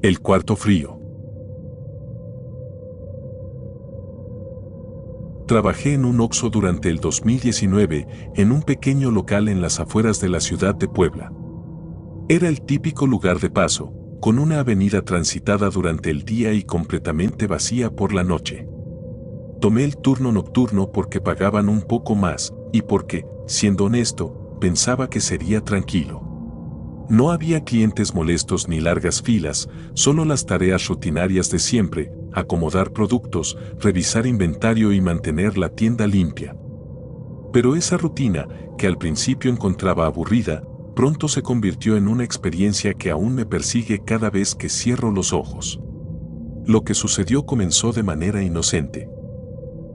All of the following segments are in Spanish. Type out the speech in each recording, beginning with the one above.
El cuarto frío. Trabajé en un Oxxo durante el 2019 en un pequeño local en las afueras de la ciudad de Puebla. Era el típico lugar de paso, con una avenida transitada durante el día y completamente vacía por la noche. Tomé el turno nocturno porque pagaban un poco más y porque, siendo honesto, pensaba que sería tranquilo. No había clientes molestos ni largas filas, solo las tareas rutinarias de siempre: acomodar productos, revisar inventario y mantener la tienda limpia. Pero esa rutina, que al principio encontraba aburrida, pronto se convirtió en una experiencia que aún me persigue cada vez que cierro los ojos. Lo que sucedió comenzó de manera inocente.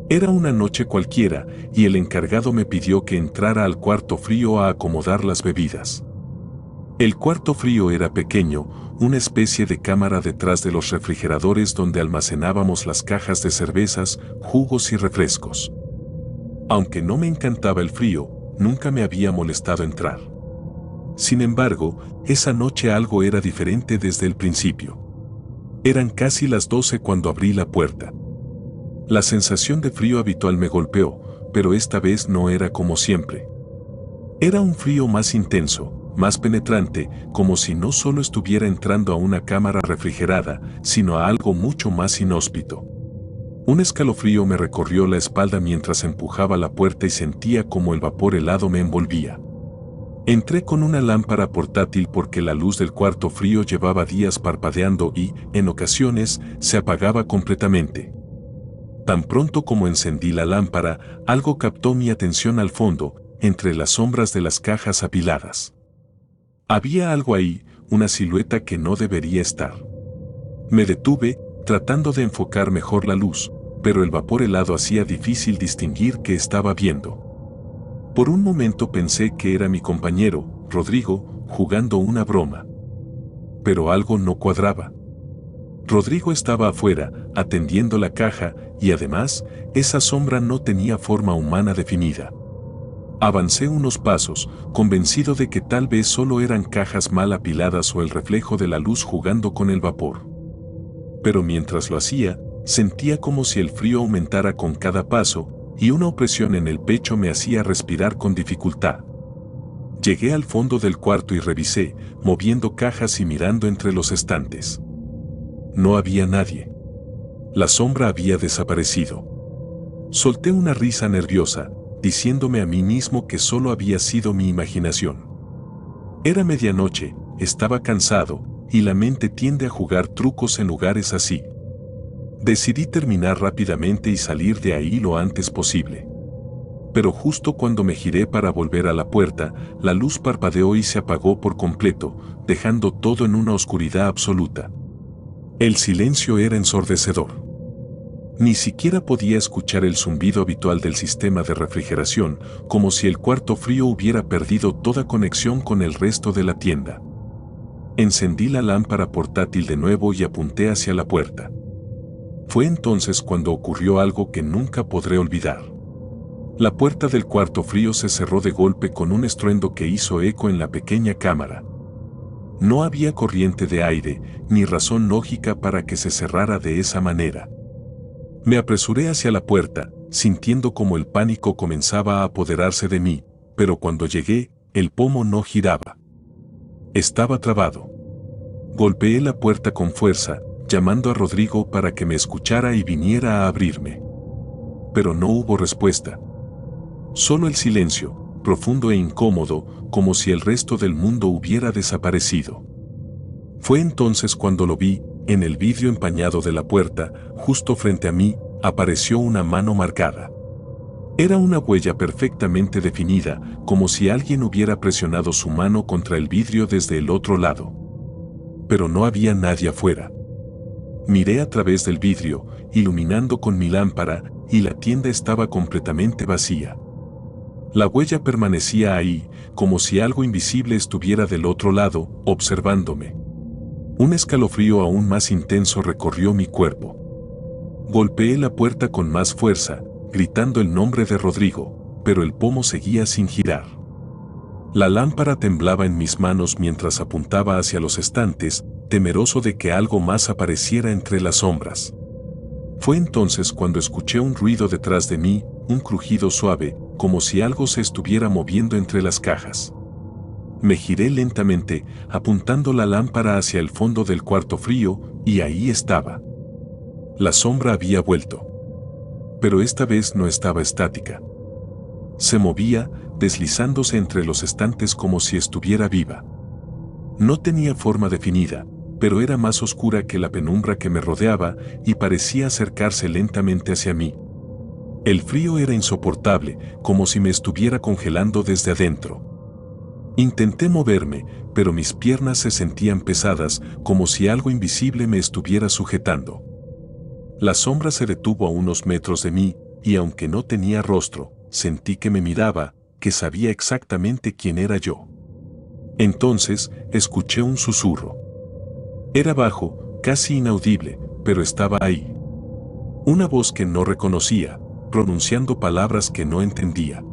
Era una noche cualquiera y el encargado me pidió que entrara al cuarto frío a acomodar las bebidas. El cuarto frío era pequeño, una especie de cámara detrás de los refrigeradores donde almacenábamos las cajas de cervezas, jugos y refrescos. Aunque no me encantaba el frío, nunca me había molestado entrar. Sin embargo, esa noche algo era diferente desde el principio. Eran casi las 12 cuando abrí la puerta. La sensación de frío habitual me golpeó, pero esta vez no era como siempre. Era un frío más intenso, más penetrante, como si no solo estuviera entrando a una cámara refrigerada, sino a algo mucho más inhóspito. Un escalofrío me recorrió la espalda mientras empujaba la puerta y sentía como el vapor helado me envolvía. Entré con una lámpara portátil porque la luz del cuarto frío llevaba días parpadeando y, en ocasiones, se apagaba completamente. Tan pronto como encendí la lámpara, algo captó mi atención al fondo, entre las sombras de las cajas apiladas. Había algo ahí, una silueta que no debería estar. Me detuve, tratando de enfocar mejor la luz, pero el vapor helado hacía difícil distinguir qué estaba viendo. Por un momento pensé que era mi compañero, Rodrigo, jugando una broma. Pero algo no cuadraba. Rodrigo estaba afuera, atendiendo la caja, y además, esa sombra no tenía forma humana definida. Avancé unos pasos, convencido de que tal vez solo eran cajas mal apiladas o el reflejo de la luz jugando con el vapor. Pero mientras lo hacía, sentía como si el frío aumentara con cada paso, y una opresión en el pecho me hacía respirar con dificultad. Llegué al fondo del cuarto y revisé, moviendo cajas y mirando entre los estantes. No había nadie. La sombra había desaparecido. Solté una risa nerviosa, diciéndome a mí mismo que solo había sido mi imaginación. Era medianoche, estaba cansado, y la mente tiende a jugar trucos en lugares así. Decidí terminar rápidamente y salir de ahí lo antes posible. Pero justo cuando me giré para volver a la puerta, la luz parpadeó y se apagó por completo, dejando todo en una oscuridad absoluta. El silencio era ensordecedor. Ni siquiera podía escuchar el zumbido habitual del sistema de refrigeración, como si el cuarto frío hubiera perdido toda conexión con el resto de la tienda. Encendí la lámpara portátil de nuevo y apunté hacia la puerta. Fue entonces cuando ocurrió algo que nunca podré olvidar. La puerta del cuarto frío se cerró de golpe con un estruendo que hizo eco en la pequeña cámara. No había corriente de aire, ni razón lógica para que se cerrara de esa manera. Me apresuré hacia la puerta, sintiendo como el pánico comenzaba a apoderarse de mí, pero cuando llegué, el pomo no giraba. Estaba trabado. Golpeé la puerta con fuerza, llamando a Rodrigo para que me escuchara y viniera a abrirme. Pero no hubo respuesta. Solo el silencio, profundo e incómodo, como si el resto del mundo hubiera desaparecido. Fue entonces cuando lo vi. En el vidrio empañado de la puerta, justo frente a mí, apareció una mano marcada. Era una huella perfectamente definida, como si alguien hubiera presionado su mano contra el vidrio desde el otro lado. Pero no había nadie afuera. Miré a través del vidrio, iluminando con mi lámpara, y la tienda estaba completamente vacía. La huella permanecía ahí, como si algo invisible estuviera del otro lado, observándome. Un escalofrío aún más intenso recorrió mi cuerpo. Golpeé la puerta con más fuerza, gritando el nombre de Rodrigo, pero el pomo seguía sin girar. La lámpara temblaba en mis manos mientras apuntaba hacia los estantes, temeroso de que algo más apareciera entre las sombras. Fue entonces cuando escuché un ruido detrás de mí, un crujido suave, como si algo se estuviera moviendo entre las cajas. Me giré lentamente, apuntando la lámpara hacia el fondo del cuarto frío, y ahí estaba. La sombra había vuelto. Pero esta vez no estaba estática. Se movía, deslizándose entre los estantes como si estuviera viva. No tenía forma definida, pero era más oscura que la penumbra que me rodeaba y parecía acercarse lentamente hacia mí. El frío era insoportable, como si me estuviera congelando desde adentro. Intenté moverme, pero mis piernas se sentían pesadas, como si algo invisible me estuviera sujetando. La sombra se detuvo a unos metros de mí, y aunque no tenía rostro, sentí que me miraba, que sabía exactamente quién era yo. Entonces, escuché un susurro. Era bajo, casi inaudible, pero estaba ahí. Una voz que no reconocía, pronunciando palabras que no entendía.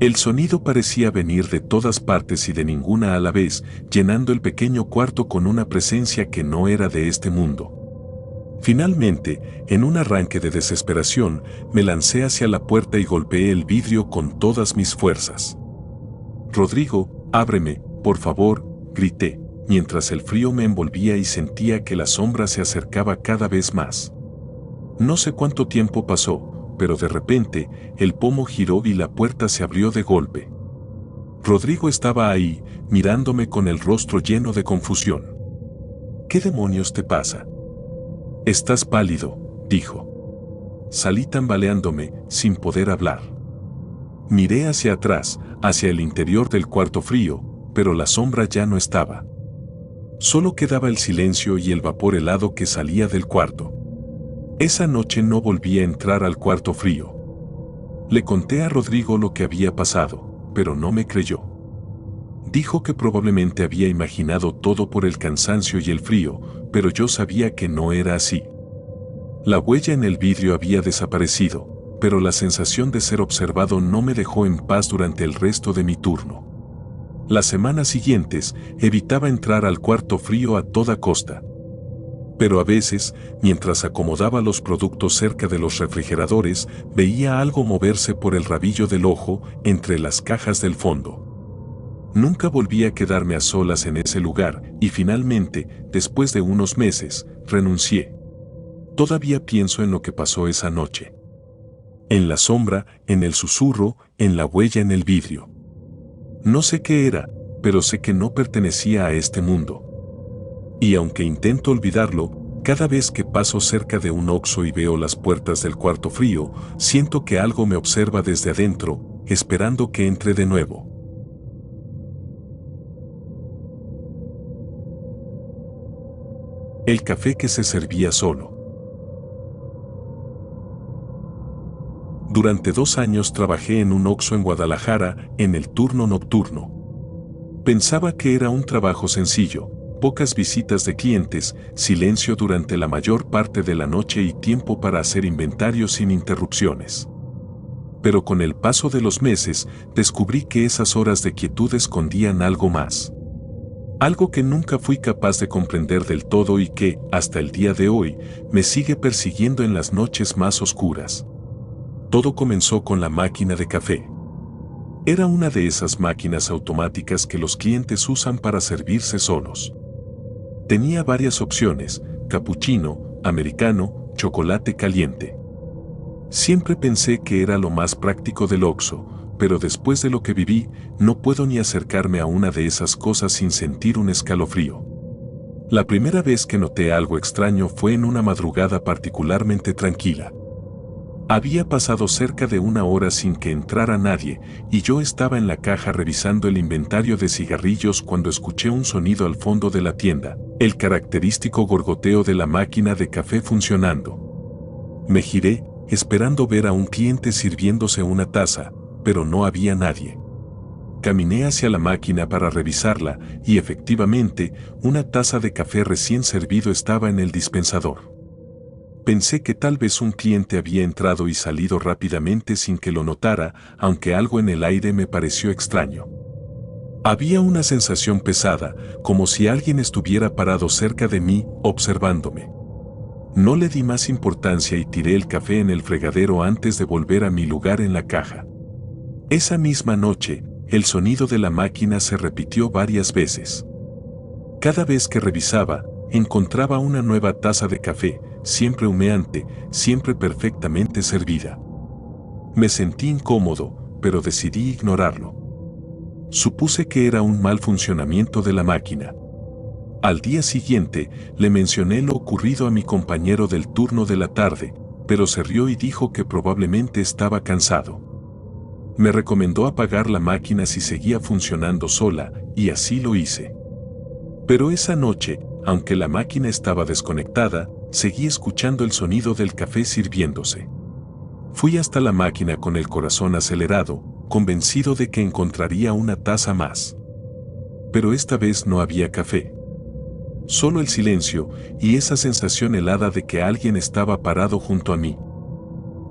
El sonido parecía venir de todas partes y de ninguna a la vez, llenando el pequeño cuarto con una presencia que no era de este mundo. Finalmente, en un arranque de desesperación, me lancé hacia la puerta y golpeé el vidrio con todas mis fuerzas. «Rodrigo, ábreme, por favor», grité, mientras el frío me envolvía y sentía que la sombra se acercaba cada vez más. No sé cuánto tiempo pasó, pero de repente, el pomo giró y la puerta se abrió de golpe. Rodrigo estaba ahí, mirándome con el rostro lleno de confusión. «¿Qué demonios te pasa?» «Estás pálido», dijo. Salí tambaleándome, sin poder hablar. Miré hacia atrás, hacia el interior del cuarto frío, pero la sombra ya no estaba. Solo quedaba el silencio y el vapor helado que salía del cuarto. Esa noche no volví a entrar al cuarto frío. Le conté a Rodrigo lo que había pasado, pero no me creyó. Dijo que probablemente había imaginado todo por el cansancio y el frío, pero yo sabía que no era así. La huella en el vidrio había desaparecido, pero la sensación de ser observado no me dejó en paz durante el resto de mi turno. Las semanas siguientes evitaba entrar al cuarto frío a toda costa. Pero a veces, mientras acomodaba los productos cerca de los refrigeradores, veía algo moverse por el rabillo del ojo entre las cajas del fondo. Nunca volví a quedarme a solas en ese lugar y finalmente, después de unos meses, renuncié. Todavía pienso en lo que pasó esa noche. En la sombra, en el susurro, en la huella en el vidrio. No sé qué era, pero sé que no pertenecía a este mundo. Y aunque intento olvidarlo, cada vez que paso cerca de un Oxxo y veo las puertas del cuarto frío, siento que algo me observa desde adentro, esperando que entre de nuevo. El café que se servía solo. Durante 2 años trabajé en un Oxxo en Guadalajara, en el turno nocturno. Pensaba que era un trabajo sencillo. Pocas visitas de clientes, silencio durante la mayor parte de la noche y tiempo para hacer inventario sin interrupciones. Pero con el paso de los meses, descubrí que esas horas de quietud escondían algo más. Algo que nunca fui capaz de comprender del todo y que, hasta el día de hoy, me sigue persiguiendo en las noches más oscuras. Todo comenzó con la máquina de café. Era una de esas máquinas automáticas que los clientes usan para servirse solos. Tenía varias opciones: capuchino, americano, chocolate caliente. Siempre pensé que era lo más práctico del Oxxo, pero después de lo que viví, no puedo ni acercarme a una de esas cosas sin sentir un escalofrío. La primera vez que noté algo extraño fue en una madrugada particularmente tranquila. Había pasado cerca de 1 hora sin que entrara nadie, y yo estaba en la caja revisando el inventario de cigarrillos cuando escuché un sonido al fondo de la tienda, el característico gorgoteo de la máquina de café funcionando. Me giré, esperando ver a un cliente sirviéndose una taza, pero no había nadie. Caminé hacia la máquina para revisarla, y efectivamente, una taza de café recién servido estaba en el dispensador. Pensé que tal vez un cliente había entrado y salido rápidamente sin que lo notara, aunque algo en el aire me pareció extraño. Había una sensación pesada, como si alguien estuviera parado cerca de mí, observándome. No le di más importancia y tiré el café en el fregadero antes de volver a mi lugar en la caja. Esa misma noche, el sonido de la máquina se repitió varias veces. Cada vez que revisaba, encontraba una nueva taza de café, siempre humeante, siempre perfectamente servida. Me sentí incómodo, pero decidí ignorarlo. Supuse que era un mal funcionamiento de la máquina. Al día siguiente, le mencioné lo ocurrido a mi compañero del turno de la tarde, pero se rió y dijo que probablemente estaba cansado. Me recomendó apagar la máquina si seguía funcionando sola, y así lo hice. Pero esa noche, aunque la máquina estaba desconectada, seguí escuchando el sonido del café sirviéndose. Fui hasta la máquina con el corazón acelerado, convencido de que encontraría una taza más. Pero esta vez no había café. Solo el silencio y esa sensación helada de que alguien estaba parado junto a mí.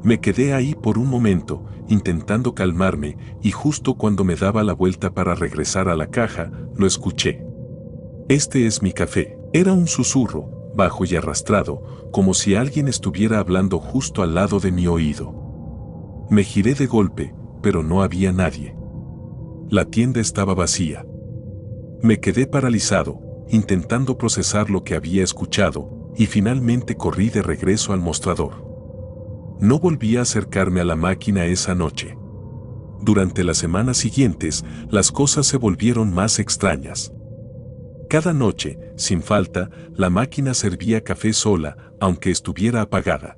Me quedé ahí por un momento, intentando calmarme, y justo cuando me daba la vuelta para regresar a la caja, lo escuché. «Este es mi café». Era un susurro, bajo y arrastrado, como si alguien estuviera hablando justo al lado de mi oído. Me giré de golpe, pero no había nadie. La tienda estaba vacía. Me quedé paralizado, intentando procesar lo que había escuchado, y finalmente corrí de regreso al mostrador. No volví a acercarme a la máquina esa noche. Durante las semanas siguientes, las cosas se volvieron más extrañas. Cada noche, sin falta, la máquina servía café sola, aunque estuviera apagada.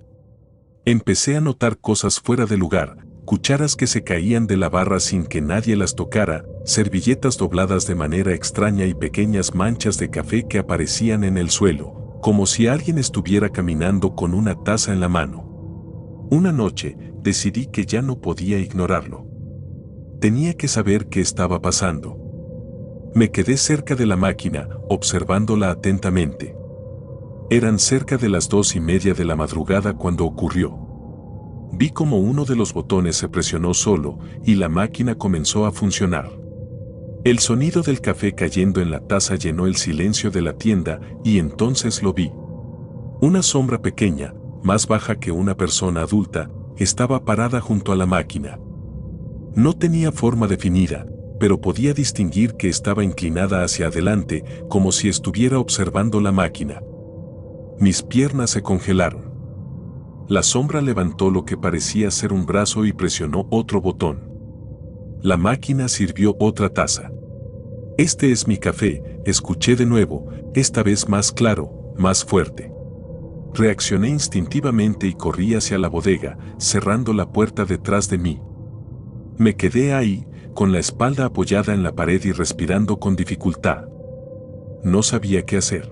Empecé a notar cosas fuera de lugar, cucharas que se caían de la barra sin que nadie las tocara, servilletas dobladas de manera extraña y pequeñas manchas de café que aparecían en el suelo, como si alguien estuviera caminando con una taza en la mano. Una noche, decidí que ya no podía ignorarlo. Tenía que saber qué estaba pasando. Me quedé cerca de la máquina, observándola atentamente. Eran cerca de las 2:30 de la madrugada cuando ocurrió. Vi como uno de los botones se presionó solo y la máquina comenzó a funcionar. El sonido del café cayendo en la taza llenó el silencio de la tienda y entonces lo vi. Una sombra pequeña, más baja que una persona adulta, estaba parada junto a la máquina. No tenía forma definida, pero podía distinguir que estaba inclinada hacia adelante, como si estuviera observando la máquina. Mis piernas se congelaron. La sombra levantó lo que parecía ser un brazo y presionó otro botón. La máquina sirvió otra taza. «Este es mi café», escuché de nuevo, esta vez más claro, más fuerte. Reaccioné instintivamente y corrí hacia la bodega, cerrando la puerta detrás de mí. Me quedé ahí, con la espalda apoyada en la pared y respirando con dificultad. No sabía qué hacer.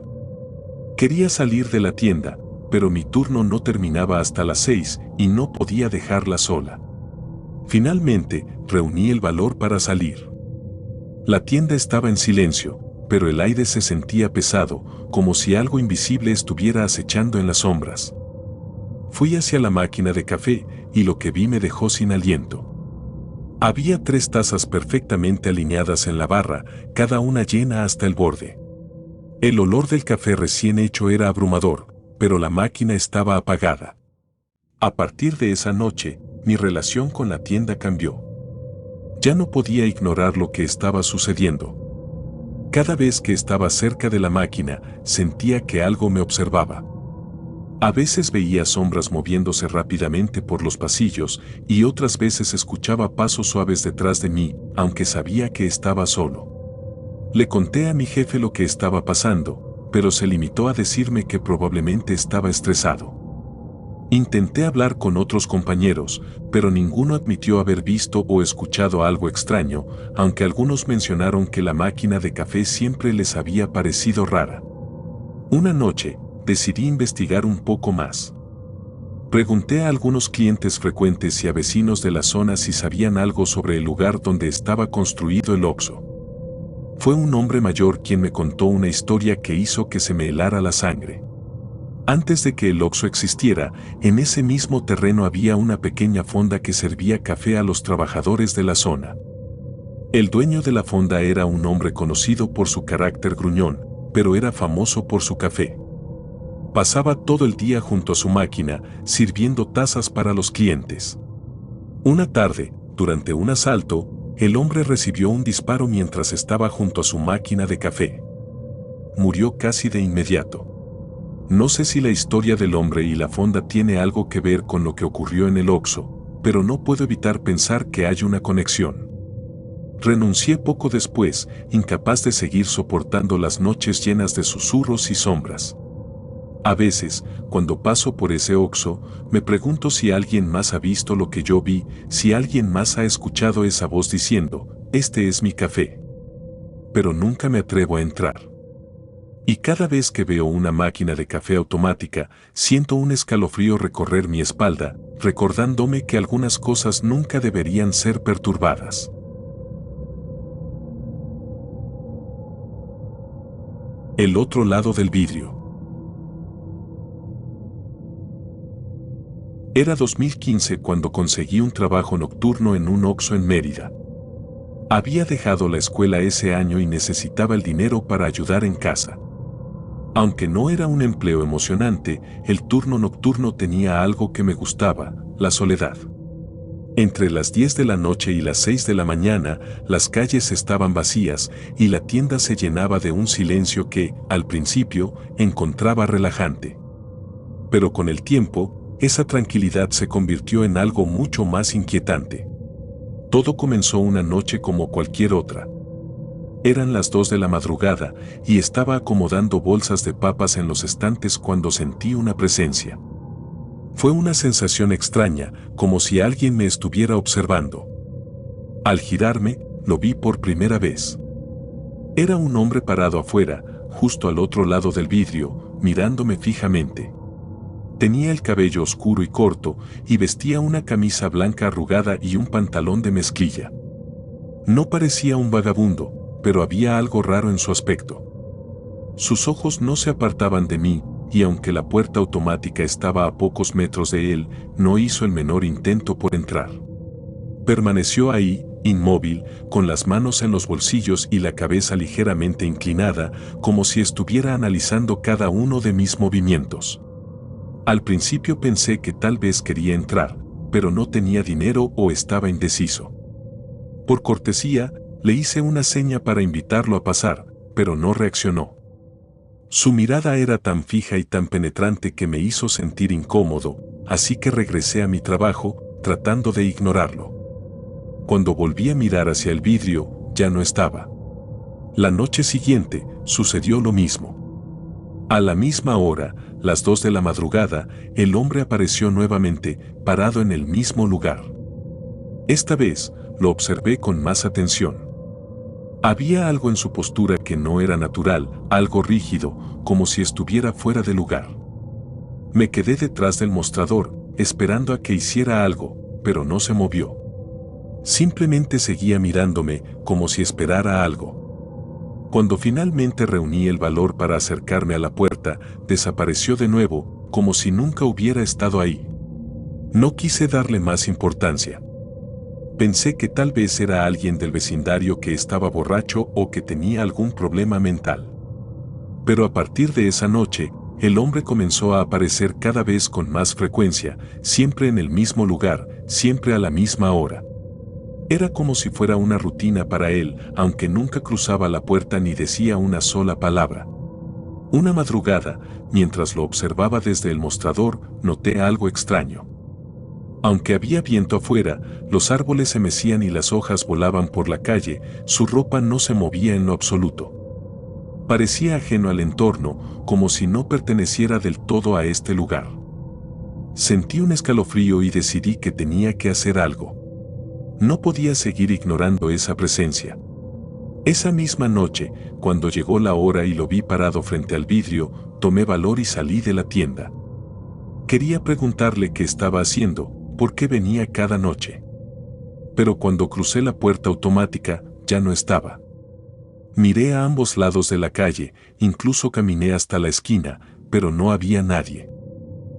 Quería salir de la tienda, pero mi turno no terminaba hasta las 6 y no podía dejarla sola. Finalmente, reuní el valor para salir. La tienda estaba en silencio, pero el aire se sentía pesado, como si algo invisible estuviera acechando en las sombras. Fui hacia la máquina de café y lo que vi me dejó sin aliento. Había 3 tazas perfectamente alineadas en la barra, cada una llena hasta el borde. El olor del café recién hecho era abrumador, pero la máquina estaba apagada. A partir de esa noche, mi relación con la tienda cambió. Ya no podía ignorar lo que estaba sucediendo. Cada vez que estaba cerca de la máquina, sentía que algo me observaba. A veces veía sombras moviéndose rápidamente por los pasillos y otras veces escuchaba pasos suaves detrás de mí, aunque sabía que estaba solo. Le conté a mi jefe lo que estaba pasando, pero se limitó a decirme que probablemente estaba estresado. Intenté hablar con otros compañeros, pero ninguno admitió haber visto o escuchado algo extraño, aunque algunos mencionaron que la máquina de café siempre les había parecido rara. Una noche, decidí investigar un poco más. Pregunté a algunos clientes frecuentes y a vecinos de la zona si sabían algo sobre el lugar donde estaba construido el Oxxo. Fue un hombre mayor quien me contó una historia que hizo que se me helara la sangre. Antes de que el Oxxo existiera, en ese mismo terreno había una pequeña fonda que servía café a los trabajadores de la zona. El dueño de la fonda era un hombre conocido por su carácter gruñón, pero era famoso por su café. Pasaba todo el día junto a su máquina, sirviendo tazas para los clientes. Una tarde, durante un asalto, el hombre recibió un disparo mientras estaba junto a su máquina de café. Murió casi de inmediato. No sé si la historia del hombre y la fonda tiene algo que ver con lo que ocurrió en el Oxxo, pero no puedo evitar pensar que hay una conexión. Renuncié poco después, incapaz de seguir soportando las noches llenas de susurros y sombras. A veces, cuando paso por ese Oxxo, me pregunto si alguien más ha visto lo que yo vi, si alguien más ha escuchado esa voz diciendo, "Este es mi café". Pero nunca me atrevo a entrar. Y cada vez que veo una máquina de café automática, siento un escalofrío recorrer mi espalda, recordándome que algunas cosas nunca deberían ser perturbadas. El otro lado del vidrio. Era 2015 cuando conseguí un trabajo nocturno en un Oxxo en Mérida. Había dejado la escuela ese año y necesitaba el dinero para ayudar en casa. Aunque no era un empleo emocionante, el turno nocturno tenía algo que me gustaba, la soledad. Entre las 10 de la noche y las 6 de la mañana, las calles estaban vacías y la tienda se llenaba de un silencio que, al principio, encontraba relajante. Pero con el tiempo, esa tranquilidad se convirtió en algo mucho más inquietante. Todo comenzó una noche como cualquier otra. Eran las 2 de la madrugada y estaba acomodando bolsas de papas en los estantes cuando sentí una presencia. Fue una sensación extraña, como si alguien me estuviera observando. Al girarme, lo vi por primera vez. Era un hombre parado afuera, justo al otro lado del vidrio, mirándome fijamente. Tenía el cabello oscuro y corto y vestía una camisa blanca arrugada y un pantalón de mezclilla. No parecía un vagabundo, pero había algo raro en su aspecto. Sus ojos no se apartaban de mí, y aunque la puerta automática estaba a pocos metros de él, no hizo el menor intento por entrar. Permaneció ahí, inmóvil, con las manos en los bolsillos y la cabeza ligeramente inclinada, como si estuviera analizando cada uno de mis movimientos. Al principio pensé que tal vez quería entrar, pero no tenía dinero o estaba indeciso. Por cortesía, le hice una seña para invitarlo a pasar, pero no reaccionó. Su mirada era tan fija y tan penetrante que me hizo sentir incómodo, así que regresé a mi trabajo, tratando de ignorarlo. Cuando volví a mirar hacia el vidrio, ya no estaba. La noche siguiente, sucedió lo mismo. A la misma hora, las 2 de la madrugada, el hombre apareció nuevamente, parado en el mismo lugar. Esta vez, lo observé con más atención. Había algo en su postura que no era natural, algo rígido, como si estuviera fuera de lugar. Me quedé detrás del mostrador, esperando a que hiciera algo, pero no se movió. Simplemente seguía mirándome, como si esperara algo. Cuando finalmente reuní el valor para acercarme a la puerta, desapareció de nuevo, como si nunca hubiera estado ahí. No quise darle más importancia. Pensé que tal vez era alguien del vecindario que estaba borracho o que tenía algún problema mental. Pero a partir de esa noche, el hombre comenzó a aparecer cada vez con más frecuencia, siempre en el mismo lugar, siempre a la misma hora. Era como si fuera una rutina para él, aunque nunca cruzaba la puerta ni decía una sola palabra. Una madrugada, mientras lo observaba desde el mostrador, noté algo extraño. Aunque había viento afuera, los árboles se mecían y las hojas volaban por la calle, su ropa no se movía en lo absoluto. Parecía ajeno al entorno, como si no perteneciera del todo a este lugar. Sentí un escalofrío y decidí que tenía que hacer algo. No podía seguir ignorando esa presencia. Esa misma noche, cuando llegó la hora y lo vi parado frente al vidrio, tomé valor y salí de la tienda. Quería preguntarle qué estaba haciendo, por qué venía cada noche. Pero cuando crucé la puerta automática, ya no estaba. Miré a ambos lados de la calle, incluso caminé hasta la esquina, pero no había nadie.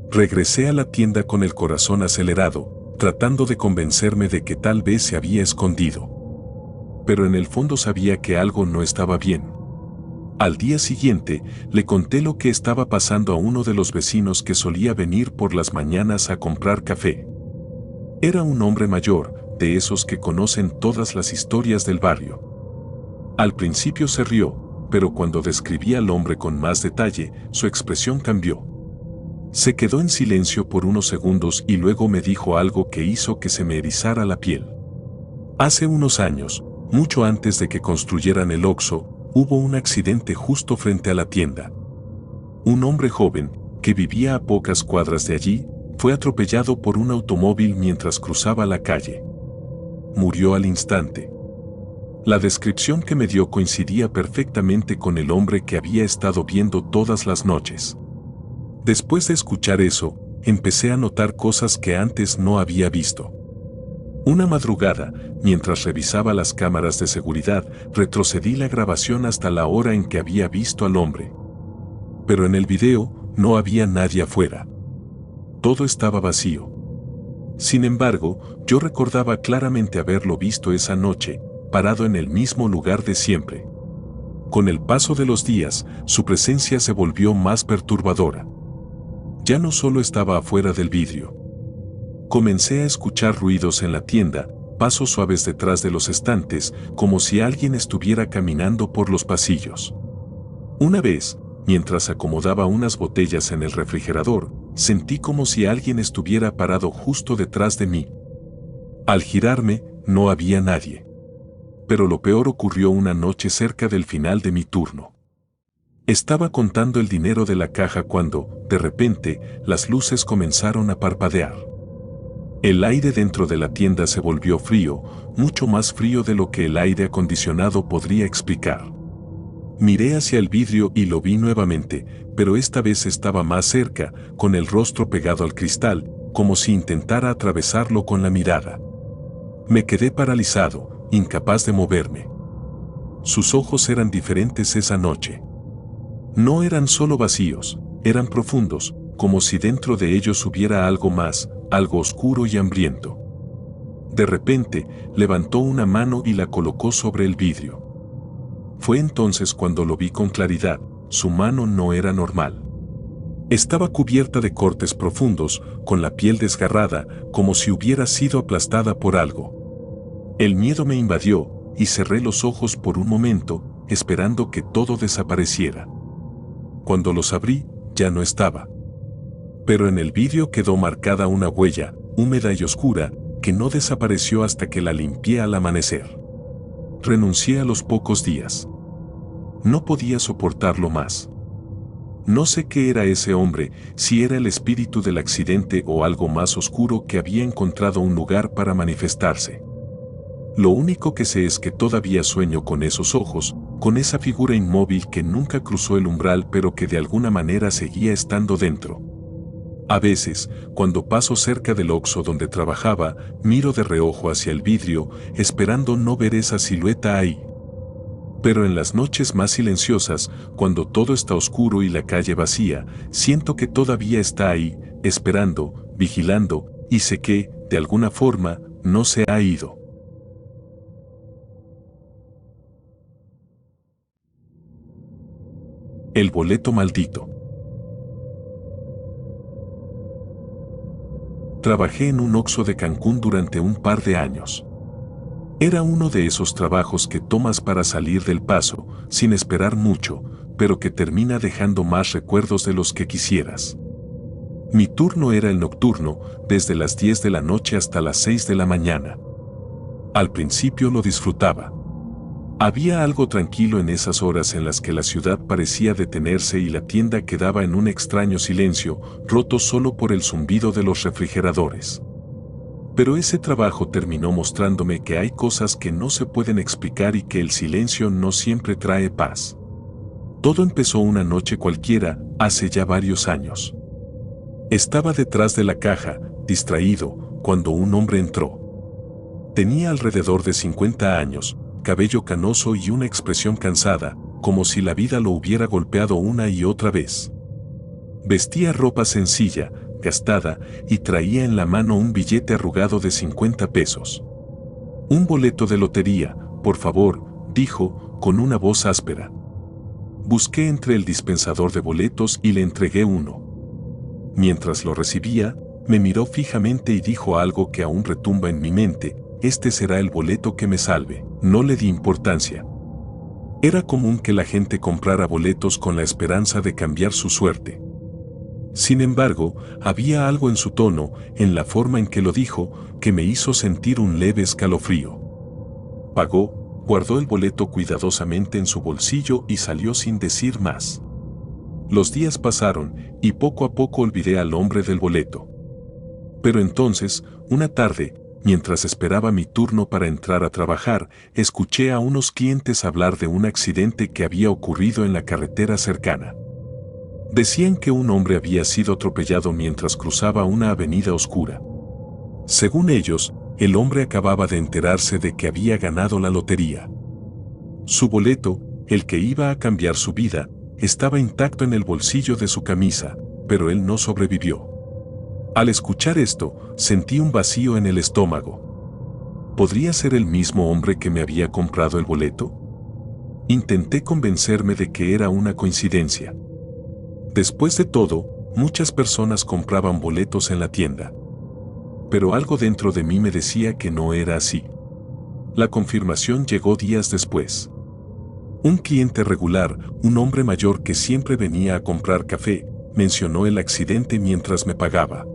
Regresé a la tienda con el corazón acelerado, tratando de convencerme de que tal vez se había escondido. pero en el fondo sabía que algo no estaba bien. Al día siguiente, le conté lo que estaba pasando a uno de los vecinos que solía venir por las mañanas a comprar café. Era un hombre mayor, de esos que conocen todas las historias del barrio. Al principio se rió, pero cuando describí al hombre con más detalle, su expresión cambió. Se quedó en silencio por unos segundos y luego me dijo algo que hizo que se me erizara la piel. Hace unos años, mucho antes de que construyeran el Oxxo, hubo un accidente justo frente a la tienda. Un hombre joven, que vivía a pocas cuadras de allí, fue atropellado por un automóvil mientras cruzaba la calle. Murió al instante. La descripción que me dio coincidía perfectamente con el hombre que había estado viendo todas las noches. Después de escuchar eso, empecé a notar cosas que antes no había visto. Una madrugada, mientras revisaba las cámaras de seguridad, retrocedí la grabación hasta la hora en que había visto al hombre. Pero en el video no había nadie afuera. Todo estaba vacío. Sin embargo, yo recordaba claramente haberlo visto esa noche, parado en el mismo lugar de siempre. Con el paso de los días, su presencia se volvió más perturbadora. Ya no solo estaba afuera del vidrio. Comencé a escuchar ruidos en la tienda, pasos suaves detrás de los estantes, como si alguien estuviera caminando por los pasillos. Una vez, mientras acomodaba unas botellas en el refrigerador, sentí como si alguien estuviera parado justo detrás de mí. Al girarme, no había nadie. Pero lo peor ocurrió una noche cerca del final de mi turno. Estaba contando el dinero de la caja cuando, de repente, las luces comenzaron a parpadear. El aire dentro de la tienda se volvió frío, mucho más frío de lo que el aire acondicionado podría explicar. Miré hacia el vidrio y lo vi nuevamente, pero esta vez estaba más cerca, con el rostro pegado al cristal, como si intentara atravesarlo con la mirada. Me quedé paralizado, incapaz de moverme. Sus ojos eran diferentes esa noche. No eran solo vacíos, eran profundos, como si dentro de ellos hubiera algo más, algo oscuro y hambriento. De repente, levantó una mano y la colocó sobre el vidrio. Fue entonces cuando lo vi con claridad, su mano no era normal. Estaba cubierta de cortes profundos, con la piel desgarrada, como si hubiera sido aplastada por algo. El miedo me invadió, y cerré los ojos por un momento, esperando que todo desapareciera. Cuando los abrí, ya no estaba. Pero en el vidrio quedó marcada una huella, húmeda y oscura, que no desapareció hasta que la limpié al amanecer. Renuncié a los pocos días. No podía soportarlo más. No sé qué era ese hombre, si era el espíritu del accidente o algo más oscuro que había encontrado un lugar para manifestarse. Lo único que sé es que todavía sueño con esos ojos, con esa figura inmóvil que nunca cruzó el umbral pero que de alguna manera seguía estando dentro. A veces, cuando paso cerca del Oxxo donde trabajaba, miro de reojo hacia el vidrio, esperando no ver esa silueta ahí. Pero en las noches más silenciosas, cuando todo está oscuro y la calle vacía, siento que todavía está ahí, esperando, vigilando, y sé que, de alguna forma, no se ha ido. El boleto maldito. Trabajé en un Oxxo de Cancún durante un par de años. Era uno de esos trabajos que tomas para salir del paso, sin esperar mucho, pero que termina dejando más recuerdos de los que quisieras. Mi turno era el nocturno, desde las 10 de la noche hasta las 6 de la mañana. Al principio lo disfrutaba. Había algo tranquilo en esas horas en las que la ciudad parecía detenerse y la tienda quedaba en un extraño silencio, roto solo por el zumbido de los refrigeradores. Pero ese trabajo terminó mostrándome que hay cosas que no se pueden explicar y que el silencio no siempre trae paz. Todo empezó una noche cualquiera, hace ya varios años. Estaba detrás de la caja, distraído, cuando un hombre entró. Tenía alrededor de 50 años, cabello canoso y una expresión cansada, como si la vida lo hubiera golpeado una y otra vez. Vestía ropa sencilla, gastada, y traía en la mano un billete arrugado de 50 pesos. Un boleto de lotería, Por favor, dijo, con una voz áspera. Busqué entre el dispensador de boletos y le entregué uno. Mientras lo recibía, me miró fijamente y dijo algo que aún retumba en mi mente: este será el boleto que me salve. No le di importancia. Era común que la gente comprara boletos con la esperanza de cambiar su suerte. Sin embargo, había algo en su tono, en la forma en que lo dijo, que me hizo sentir un leve escalofrío. Pagó, guardó el boleto cuidadosamente en su bolsillo y salió sin decir más. Los días pasaron y poco a poco olvidé al hombre del boleto. Pero entonces, una tarde, mientras esperaba mi turno para entrar a trabajar, escuché a unos clientes hablar de un accidente que había ocurrido en la carretera cercana. Decían que un hombre había sido atropellado mientras cruzaba una avenida oscura. Según ellos, el hombre acababa de enterarse de que había ganado la lotería. Su boleto, el que iba a cambiar su vida, estaba intacto en el bolsillo de su camisa, pero él no sobrevivió. Al escuchar esto, sentí un vacío en el estómago. ¿Podría ser el mismo hombre que me había comprado el boleto? Intenté convencerme de que era una coincidencia. Después de todo, muchas personas compraban boletos en la tienda. Pero algo dentro de mí me decía que no era así. La confirmación llegó días después. Un cliente regular, un hombre mayor que siempre venía a comprar café, mencionó el accidente mientras me pagaba.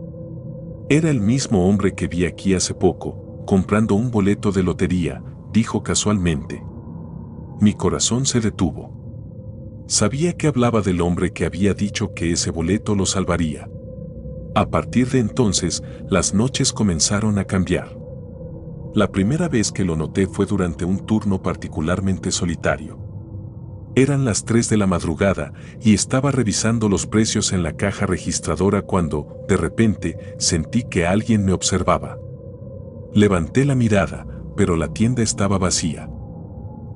Era el mismo hombre que vi aquí hace poco, comprando un boleto de lotería, dijo casualmente. Mi corazón se detuvo. Sabía que hablaba del hombre que había dicho que ese boleto lo salvaría. A partir de entonces, las noches comenzaron a cambiar. La primera vez que lo noté fue durante un turno particularmente solitario. Eran las 3 de la madrugada y estaba revisando los precios en la caja registradora cuando, de repente, sentí que alguien me observaba. Levanté la mirada, pero la tienda estaba vacía.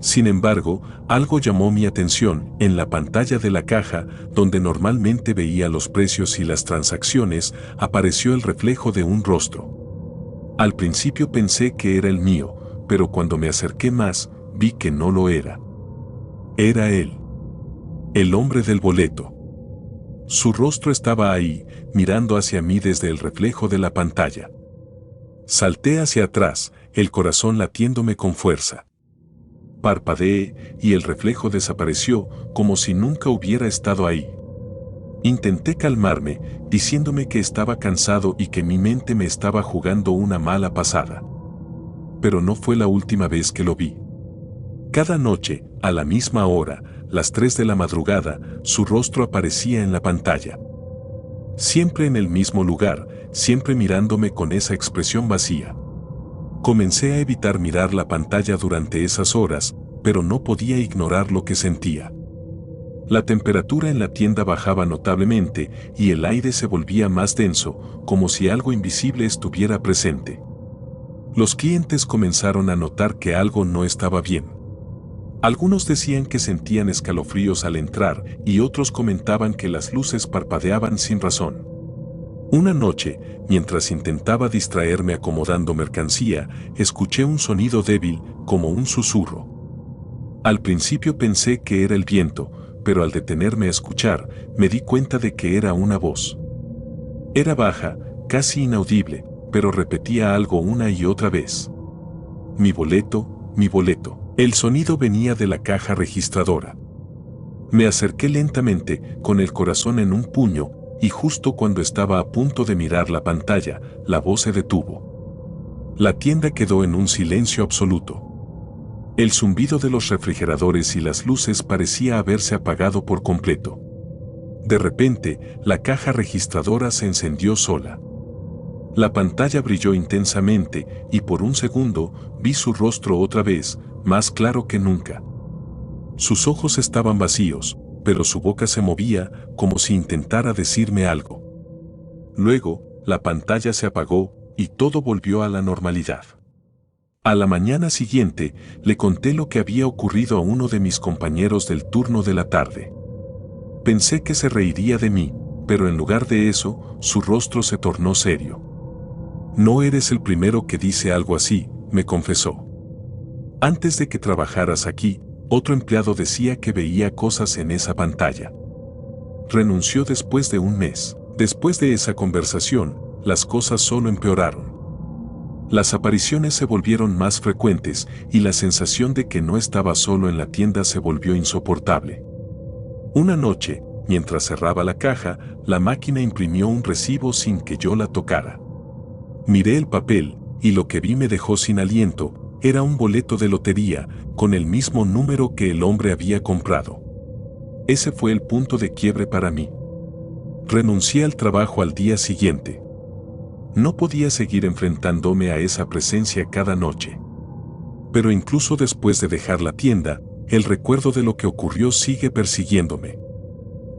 Sin embargo, algo llamó mi atención. En la pantalla de la caja, donde normalmente veía los precios y las transacciones, apareció el reflejo de un rostro. Al principio pensé que era el mío, pero cuando me acerqué más, vi que no lo era. Era él. El hombre del boleto. Su rostro estaba ahí, mirando hacia mí desde el reflejo de la pantalla. Salté hacia atrás, el corazón latiéndome con fuerza. Parpadeé y el reflejo desapareció, como si nunca hubiera estado ahí. Intenté calmarme, diciéndome que estaba cansado y que mi mente me estaba jugando una mala pasada. Pero no fue la última vez que lo vi. Cada noche, a la misma hora, las 3 de la madrugada, su rostro aparecía en la pantalla. Siempre en el mismo lugar, siempre mirándome con esa expresión vacía. Comencé a evitar mirar la pantalla durante esas horas, pero no podía ignorar lo que sentía. La temperatura en la tienda bajaba notablemente y el aire se volvía más denso, como si algo invisible estuviera presente. Los clientes comenzaron a notar que algo no estaba bien. Algunos decían que sentían escalofríos al entrar y otros comentaban que las luces parpadeaban sin razón. Una noche, mientras intentaba distraerme acomodando mercancía, escuché un sonido débil, como un susurro. Al principio pensé que era el viento, pero al detenerme a escuchar, me di cuenta de que era una voz. Era baja, casi inaudible, pero repetía algo una y otra vez. Mi boleto, mi boleto. El sonido venía de la caja registradora. Me acerqué lentamente, con el corazón en un puño, y justo cuando estaba a punto de mirar la pantalla, la voz se detuvo. La tienda quedó en un silencio absoluto. El zumbido de los refrigeradores y las luces parecía haberse apagado por completo. De repente, la caja registradora se encendió sola. La pantalla brilló intensamente y por un segundo vi su rostro otra vez, más claro que nunca. Sus ojos estaban vacíos, pero su boca se movía como si intentara decirme algo. Luego, la pantalla se apagó y todo volvió a la normalidad. A la mañana siguiente, le conté lo que había ocurrido a uno de mis compañeros del turno de la tarde. Pensé que se reiría de mí, pero en lugar de eso, su rostro se tornó serio. No eres el primero que dice algo así, me confesó. Antes de que trabajaras aquí, otro empleado decía que veía cosas en esa pantalla. Renunció después de un mes. Después de esa conversación, las cosas solo empeoraron. Las apariciones se volvieron más frecuentes y la sensación de que no estaba solo en la tienda se volvió insoportable. Una noche, mientras cerraba la caja, la máquina imprimió un recibo sin que yo la tocara. Miré el papel y lo que vi me dejó sin aliento. Era un boleto de lotería con el mismo número que el hombre había comprado. Ese fue el punto de quiebre para mí. Renuncié al trabajo al día siguiente. No podía seguir enfrentándome a esa presencia cada noche. Pero incluso después de dejar la tienda, el recuerdo de lo que ocurrió sigue persiguiéndome.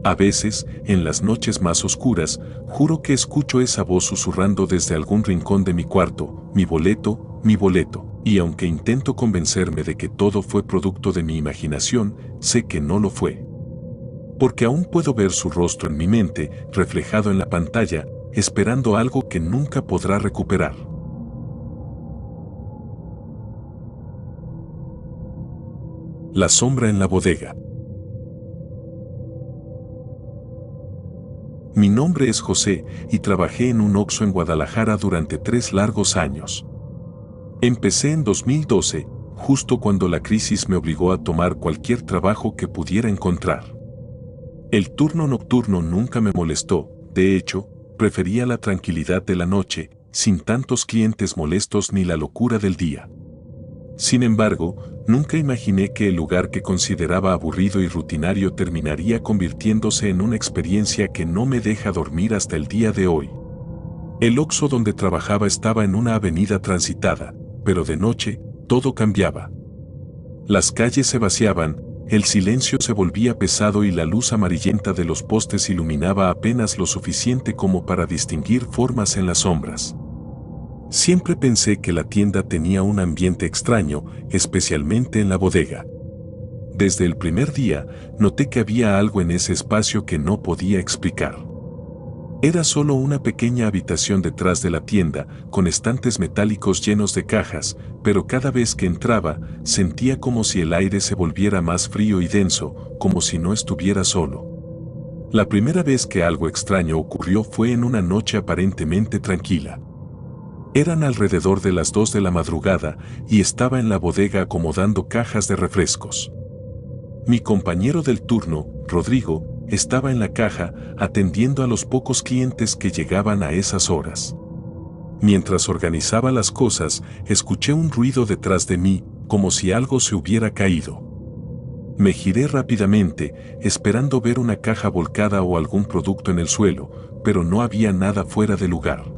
A veces, en las noches más oscuras, juro que escucho esa voz susurrando desde algún rincón de mi cuarto, mi boleto, y aunque intento convencerme de que todo fue producto de mi imaginación, sé que no lo fue. Porque aún puedo ver su rostro en mi mente, reflejado en la pantalla, esperando algo que nunca podrá recuperar. La sombra en la bodega. Mi nombre es José y trabajé en un Oxxo en Guadalajara durante 3 largos años. Empecé en 2012, justo cuando la crisis me obligó a tomar cualquier trabajo que pudiera encontrar. El turno nocturno nunca me molestó, de hecho, prefería la tranquilidad de la noche, sin tantos clientes molestos ni la locura del día. Sin embargo, nunca imaginé que el lugar que consideraba aburrido y rutinario terminaría convirtiéndose en una experiencia que no me deja dormir hasta el día de hoy. El Oxxo donde trabajaba estaba en una avenida transitada, pero de noche, todo cambiaba. Las calles se vaciaban, el silencio se volvía pesado y la luz amarillenta de los postes iluminaba apenas lo suficiente como para distinguir formas en las sombras. Siempre pensé que la tienda tenía un ambiente extraño, especialmente en la bodega. Desde el primer día, noté que había algo en ese espacio que no podía explicar. Era solo una pequeña habitación detrás de la tienda, con estantes metálicos llenos de cajas, pero cada vez que entraba, sentía como si el aire se volviera más frío y denso, como si no estuviera solo. La primera vez que algo extraño ocurrió fue en una noche aparentemente tranquila. Eran alrededor de las 2 de la madrugada y estaba en la bodega acomodando cajas de refrescos. Mi compañero del turno, Rodrigo, estaba en la caja atendiendo a los pocos clientes que llegaban a esas horas. Mientras organizaba las cosas, escuché un ruido detrás de mí, como si algo se hubiera caído. Me giré rápidamente, esperando ver una caja volcada o algún producto en el suelo, pero no había nada fuera de lugar.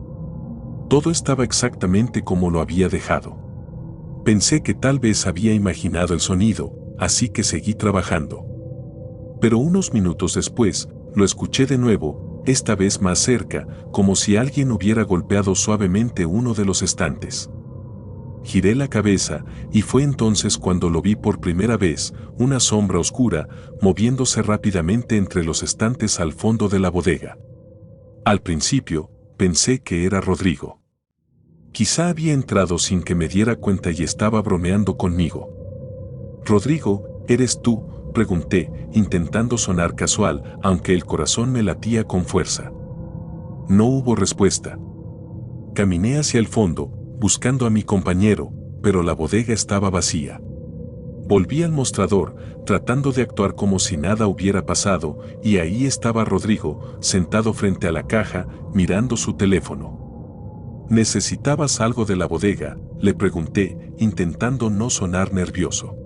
Todo estaba exactamente como lo había dejado. Pensé que tal vez había imaginado el sonido, así que seguí trabajando. Pero unos minutos después, lo escuché de nuevo, esta vez más cerca, como si alguien hubiera golpeado suavemente uno de los estantes. Giré la cabeza, y fue entonces cuando lo vi por primera vez, una sombra oscura, moviéndose rápidamente entre los estantes al fondo de la bodega. Al principio, pensé que era Rodrigo. Quizá había entrado sin que me diera cuenta y estaba bromeando conmigo. «Rodrigo, ¿eres tú?», pregunté, intentando sonar casual, aunque el corazón me latía con fuerza. No hubo respuesta. Caminé hacia el fondo, buscando a mi compañero, pero la bodega estaba vacía. Volví al mostrador, tratando de actuar como si nada hubiera pasado, y ahí estaba Rodrigo, sentado frente a la caja, mirando su teléfono. «¿Necesitabas algo de la bodega?», le pregunté, intentando no sonar nervioso.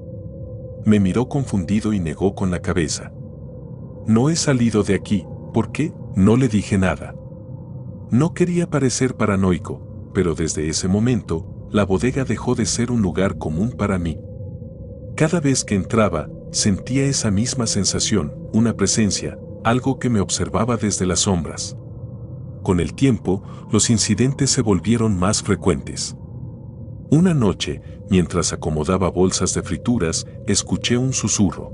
Me miró confundido y negó con la cabeza. «No he salido de aquí, ¿por qué?», no le dije nada. No quería parecer paranoico, pero desde ese momento, la bodega dejó de ser un lugar común para mí. Cada vez que entraba, sentía esa misma sensación, una presencia, algo que me observaba desde las sombras. Con el tiempo, los incidentes se volvieron más frecuentes. Una noche, mientras acomodaba bolsas de frituras, escuché un susurro.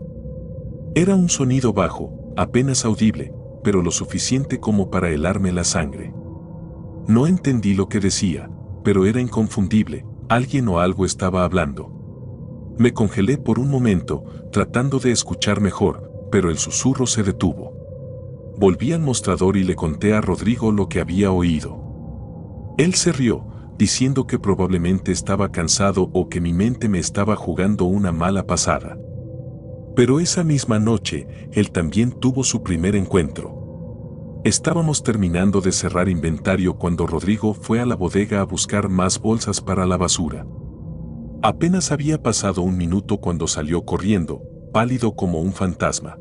Era un sonido bajo, apenas audible, pero lo suficiente como para helarme la sangre. No entendí lo que decía, pero era inconfundible, alguien o algo estaba hablando. Me congelé por un momento, tratando de escuchar mejor, pero el susurro se detuvo. Volví al mostrador y le conté a Rodrigo lo que había oído. Él se rió, diciendo que probablemente estaba cansado o que mi mente me estaba jugando una mala pasada. Pero esa misma noche, él también tuvo su primer encuentro. Estábamos terminando de cerrar inventario cuando Rodrigo fue a la bodega a buscar más bolsas para la basura. Apenas había pasado un minuto cuando salió corriendo, pálido como un fantasma.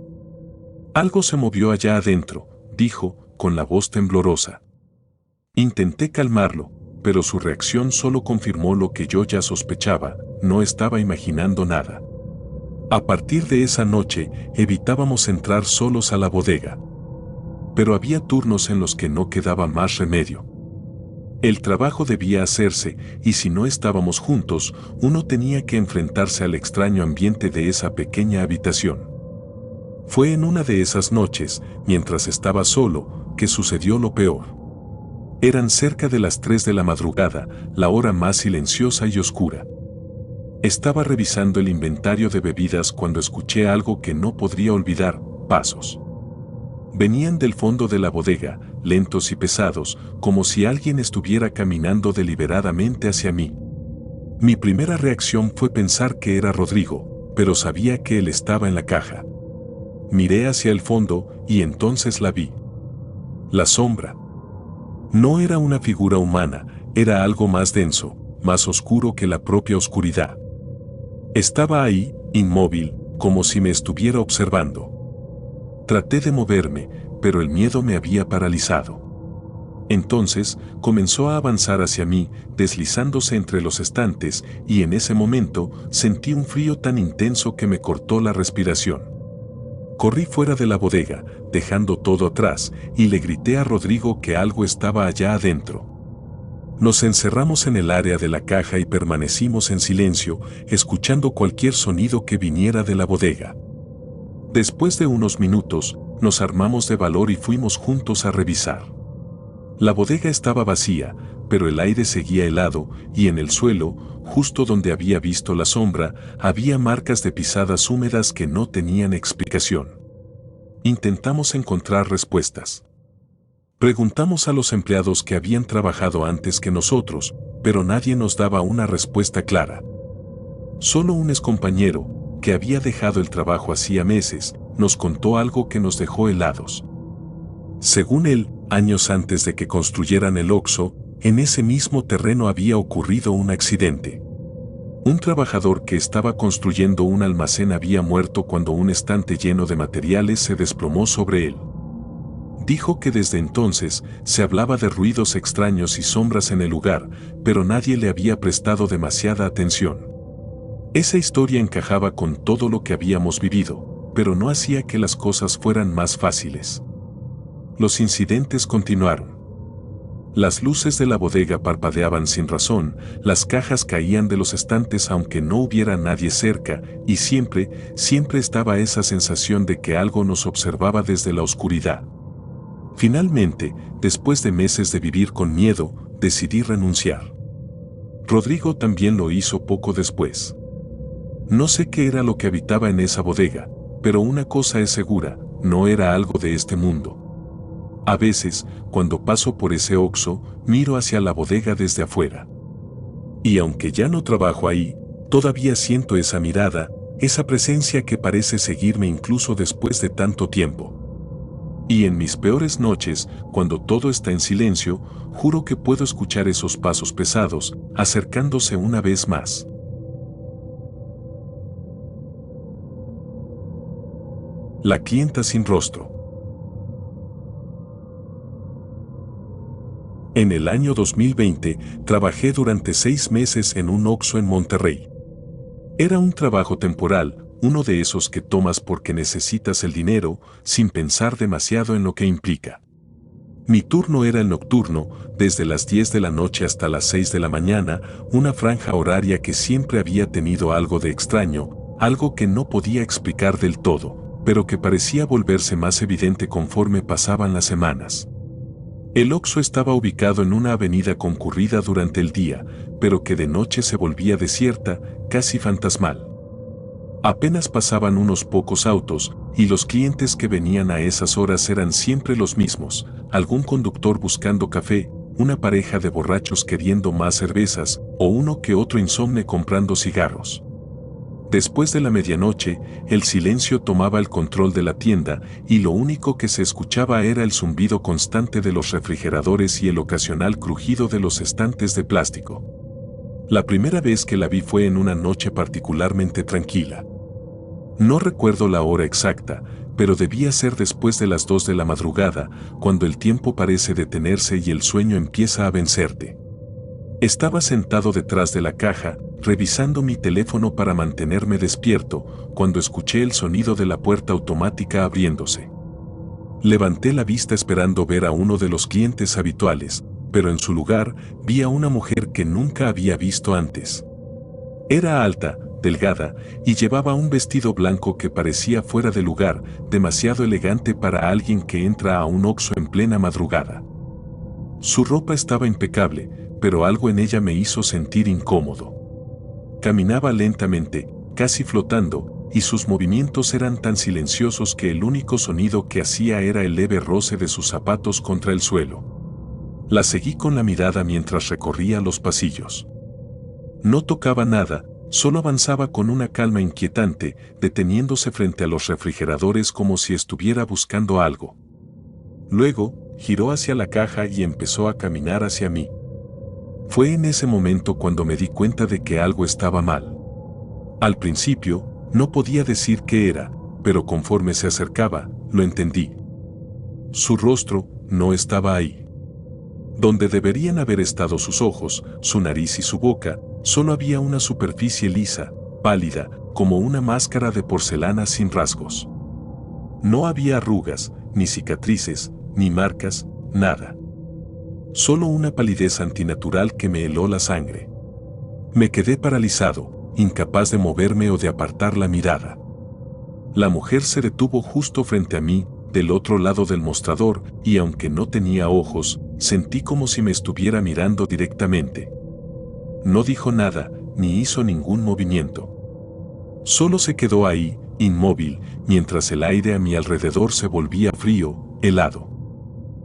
Algo se movió allá adentro, dijo, con la voz temblorosa. Intenté calmarlo, pero su reacción solo confirmó lo que yo ya sospechaba, no estaba imaginando nada. A partir de esa noche, evitábamos entrar solos a la bodega. Pero había turnos en los que no quedaba más remedio. El trabajo debía hacerse, y si no estábamos juntos, uno tenía que enfrentarse al extraño ambiente de esa pequeña habitación. Fue en una de esas noches, mientras estaba solo, que sucedió lo peor. Eran cerca de las 3 de la madrugada, la hora más silenciosa y oscura. Estaba revisando el inventario de bebidas cuando escuché algo que no podría olvidar: pasos. Venían del fondo de la bodega, lentos y pesados, como si alguien estuviera caminando deliberadamente hacia mí. Mi primera reacción fue pensar que era Rodrigo, pero sabía que él estaba en la caja. Miré hacia el fondo y entonces la vi. La sombra. No era una figura humana, era algo más denso, más oscuro que la propia oscuridad. Estaba ahí, inmóvil, como si me estuviera observando. Traté de moverme, pero el miedo me había paralizado. Entonces, comenzó a avanzar hacia mí, deslizándose entre los estantes, y en ese momento, sentí un frío tan intenso que me cortó la respiración. Corrí fuera de la bodega, dejando todo atrás, y le grité a Rodrigo que algo estaba allá adentro. Nos encerramos en el área de la caja y permanecimos en silencio, escuchando cualquier sonido que viniera de la bodega. Después de unos minutos, nos armamos de valor y fuimos juntos a revisar. La bodega estaba vacía, pero el aire seguía helado, y en el suelo, justo donde había visto la sombra, había marcas de pisadas húmedas que no tenían explicación. Intentamos encontrar respuestas. Preguntamos a los empleados que habían trabajado antes que nosotros, pero nadie nos daba una respuesta clara. Solo un excompañero, que había dejado el trabajo hacía meses, nos contó algo que nos dejó helados. Según él, años antes de que construyeran el Oxxo, en ese mismo terreno había ocurrido un accidente. Un trabajador que estaba construyendo un almacén había muerto cuando un estante lleno de materiales se desplomó sobre él. Dijo que desde entonces se hablaba de ruidos extraños y sombras en el lugar, pero nadie le había prestado demasiada atención. Esa historia encajaba con todo lo que habíamos vivido, pero no hacía que las cosas fueran más fáciles. Los incidentes continuaron. Las luces de la bodega parpadeaban sin razón, las cajas caían de los estantes aunque no hubiera nadie cerca, y siempre estaba esa sensación de que algo nos observaba desde la oscuridad. Finalmente, después de meses de vivir con miedo, decidí renunciar. Rodrigo también lo hizo poco después. No sé qué era lo que habitaba en esa bodega, pero una cosa es segura, no era algo de este mundo. A veces, cuando paso por ese Oxxo, miro hacia la bodega desde afuera. Y aunque ya no trabajo ahí, todavía siento esa mirada, esa presencia que parece seguirme incluso después de tanto tiempo. Y en mis peores noches, cuando todo está en silencio, juro que puedo escuchar esos pasos pesados, acercándose una vez más. La clienta sin rostro. En el año 2020, trabajé durante 6 meses en un Oxxo en Monterrey. Era un trabajo temporal, uno de esos que tomas porque necesitas el dinero, sin pensar demasiado en lo que implica. Mi turno era el nocturno, desde las 10 de la noche hasta las 6 de la mañana, una franja horaria que siempre había tenido algo de extraño, algo que no podía explicar del todo, pero que parecía volverse más evidente conforme pasaban las semanas. El Oxxo estaba ubicado en una avenida concurrida durante el día, pero que de noche se volvía desierta, casi fantasmal. Apenas pasaban unos pocos autos, y los clientes que venían a esas horas eran siempre los mismos: algún conductor buscando café, una pareja de borrachos queriendo más cervezas, o uno que otro insomne comprando cigarros. Después de la medianoche, el silencio tomaba el control de la tienda, y lo único que se escuchaba era el zumbido constante de los refrigeradores y el ocasional crujido de los estantes de plástico. La primera vez que la vi fue en una noche particularmente tranquila. No recuerdo la hora exacta, pero debía ser después de las 2 de la madrugada, cuando el tiempo parece detenerse y el sueño empieza a vencerte. Estaba sentado detrás de la caja, revisando mi teléfono para mantenerme despierto, cuando escuché el sonido de la puerta automática abriéndose. Levanté la vista esperando ver a uno de los clientes habituales, pero en su lugar vi a una mujer que nunca había visto antes. Era alta, delgada, y llevaba un vestido blanco que parecía fuera de lugar, demasiado elegante para alguien que entra a un Oxxo en plena madrugada. Su ropa estaba impecable, pero algo en ella me hizo sentir incómodo. Caminaba lentamente, casi flotando, y sus movimientos eran tan silenciosos que el único sonido que hacía era el leve roce de sus zapatos contra el suelo. La seguí con la mirada mientras recorría los pasillos. No tocaba nada, solo avanzaba con una calma inquietante, deteniéndose frente a los refrigeradores como si estuviera buscando algo. Luego, giró hacia la caja y empezó a caminar hacia mí. Fue en ese momento cuando me di cuenta de que algo estaba mal. Al principio, no podía decir qué era, pero conforme se acercaba, lo entendí. Su rostro no estaba ahí. Donde deberían haber estado sus ojos, su nariz y su boca, solo había una superficie lisa, pálida, como una máscara de porcelana sin rasgos. No había arrugas, ni cicatrices, ni marcas, nada. Solo una palidez antinatural que me heló la sangre. Me quedé paralizado, incapaz de moverme o de apartar la mirada. La mujer se detuvo justo frente a mí, del otro lado del mostrador, y aunque no tenía ojos, sentí como si me estuviera mirando directamente. No dijo nada, ni hizo ningún movimiento. Solo se quedó ahí, inmóvil, mientras el aire a mi alrededor se volvía frío, helado.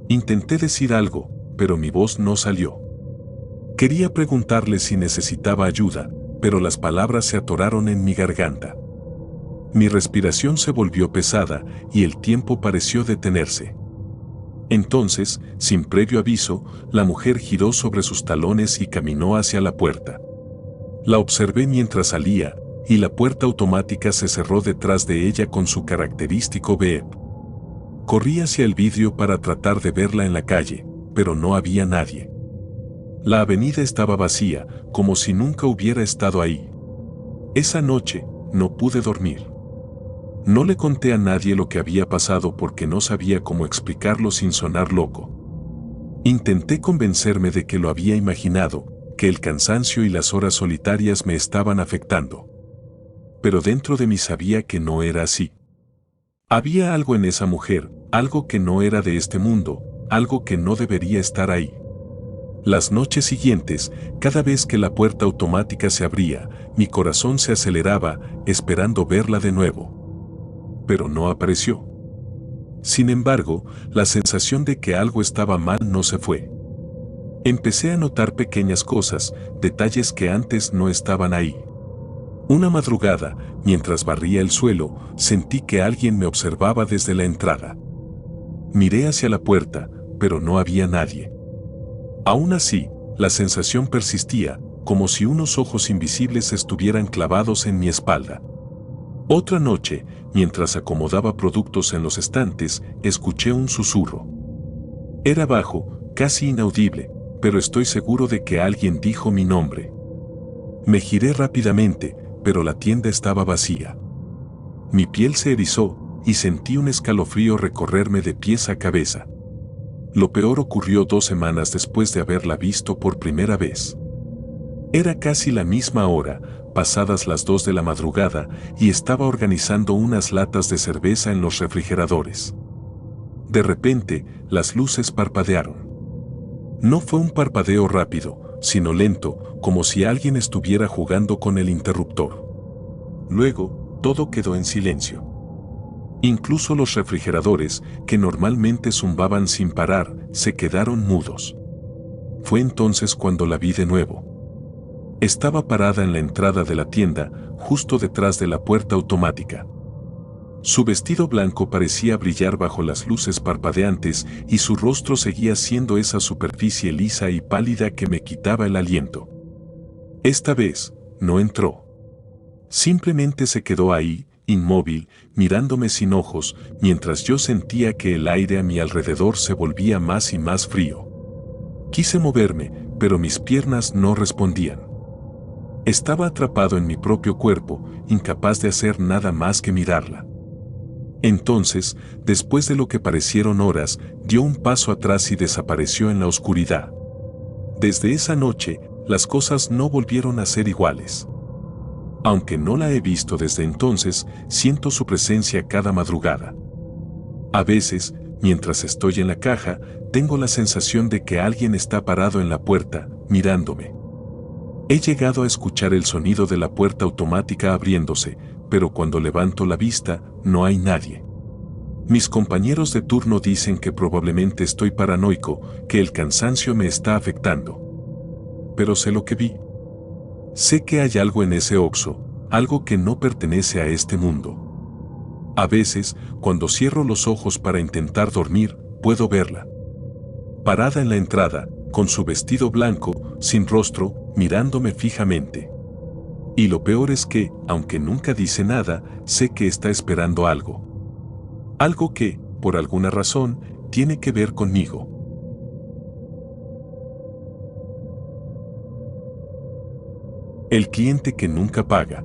Intenté decir algo, pero mi voz no salió. Quería preguntarle si necesitaba ayuda, pero las palabras se atoraron en mi garganta. Mi respiración se volvió pesada y el tiempo pareció detenerse. Entonces, sin previo aviso, la mujer giró sobre sus talones y caminó hacia la puerta. La observé mientras salía, y la puerta automática se cerró detrás de ella con su característico beep. Corrí hacia el vidrio para tratar de verla en la calle, pero no había nadie. La avenida estaba vacía, como si nunca hubiera estado ahí. Esa noche, no pude dormir. No le conté a nadie lo que había pasado porque no sabía cómo explicarlo sin sonar loco. Intenté convencerme de que lo había imaginado, que el cansancio y las horas solitarias me estaban afectando. Pero dentro de mí sabía que no era así. Había algo en esa mujer, algo que no era de este mundo, algo que no debería estar ahí. Las noches siguientes, cada vez que la puerta automática se abría, mi corazón se aceleraba, esperando verla de nuevo. Pero no apareció. Sin embargo, la sensación de que algo estaba mal no se fue. Empecé a notar pequeñas cosas, detalles que antes no estaban ahí. Una madrugada, mientras barría el suelo, sentí que alguien me observaba desde la entrada. Miré hacia la puerta, pero no había nadie. Aún así, la sensación persistía, como si unos ojos invisibles estuvieran clavados en mi espalda. Otra noche, mientras acomodaba productos en los estantes, escuché un susurro. Era bajo, casi inaudible, pero estoy seguro de que alguien dijo mi nombre. Me giré rápidamente, pero la tienda estaba vacía. Mi piel se erizó, y sentí un escalofrío recorrerme de pies a cabeza. Lo peor ocurrió 2 semanas después de haberla visto por primera vez. Era casi la misma hora, pasadas las 2 de la madrugada, y estaba organizando unas latas de cerveza en los refrigeradores. De repente, las luces parpadearon. No fue un parpadeo rápido, sino lento, como si alguien estuviera jugando con el interruptor. Luego, Todo quedó en silencio. Incluso los refrigeradores, que normalmente zumbaban sin parar, se quedaron mudos. Fue entonces cuando la vi de nuevo. Estaba parada en la entrada de la tienda, justo detrás de la puerta automática. Su vestido blanco parecía brillar bajo las luces parpadeantes y su rostro seguía siendo esa superficie lisa y pálida que me quitaba el aliento. Esta vez, no entró. Simplemente se quedó ahí, inmóvil, mirándome sin ojos, mientras yo sentía que el aire a mi alrededor se volvía más y más frío. Quise moverme, pero mis piernas no respondían. Estaba atrapado en mi propio cuerpo, incapaz de hacer nada más que mirarla. Entonces, después de lo que parecieron horas, dio un paso atrás y desapareció en la oscuridad. Desde esa noche, las cosas no volvieron a ser iguales. Aunque no la he visto desde entonces, siento su presencia cada madrugada. A veces, mientras estoy en la caja, tengo la sensación de que alguien está parado en la puerta, mirándome. He llegado a escuchar el sonido de la puerta automática abriéndose, pero cuando levanto la vista, no hay nadie. Mis compañeros de turno dicen que probablemente estoy paranoico, que el cansancio me está afectando. Pero sé lo que vi. Sé que hay algo en ese Oxxo, algo que no pertenece a este mundo. A veces, cuando cierro los ojos para intentar dormir, puedo verla. Parada en la entrada, con su vestido blanco, sin rostro, mirándome fijamente. Y lo peor es que, aunque nunca dice nada, sé que está esperando algo. Algo que, por alguna razón, tiene que ver conmigo. El cliente que nunca paga.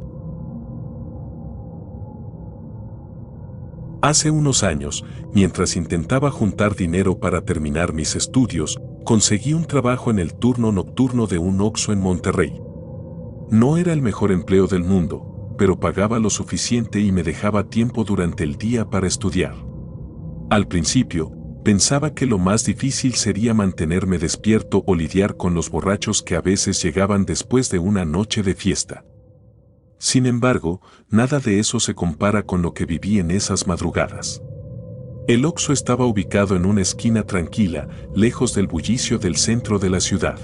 Hace unos años, mientras intentaba juntar dinero para terminar mis estudios, conseguí un trabajo en el turno nocturno de un Oxxo en Monterrey. No era el mejor empleo del mundo, pero pagaba lo suficiente y me dejaba tiempo durante el día para estudiar. Al principio, pensaba que lo más difícil sería mantenerme despierto o lidiar con los borrachos que a veces llegaban después de una noche de fiesta. Sin embargo, nada de eso se compara con lo que viví en esas madrugadas. El Oxxo estaba ubicado en una esquina tranquila, lejos del bullicio del centro de la ciudad.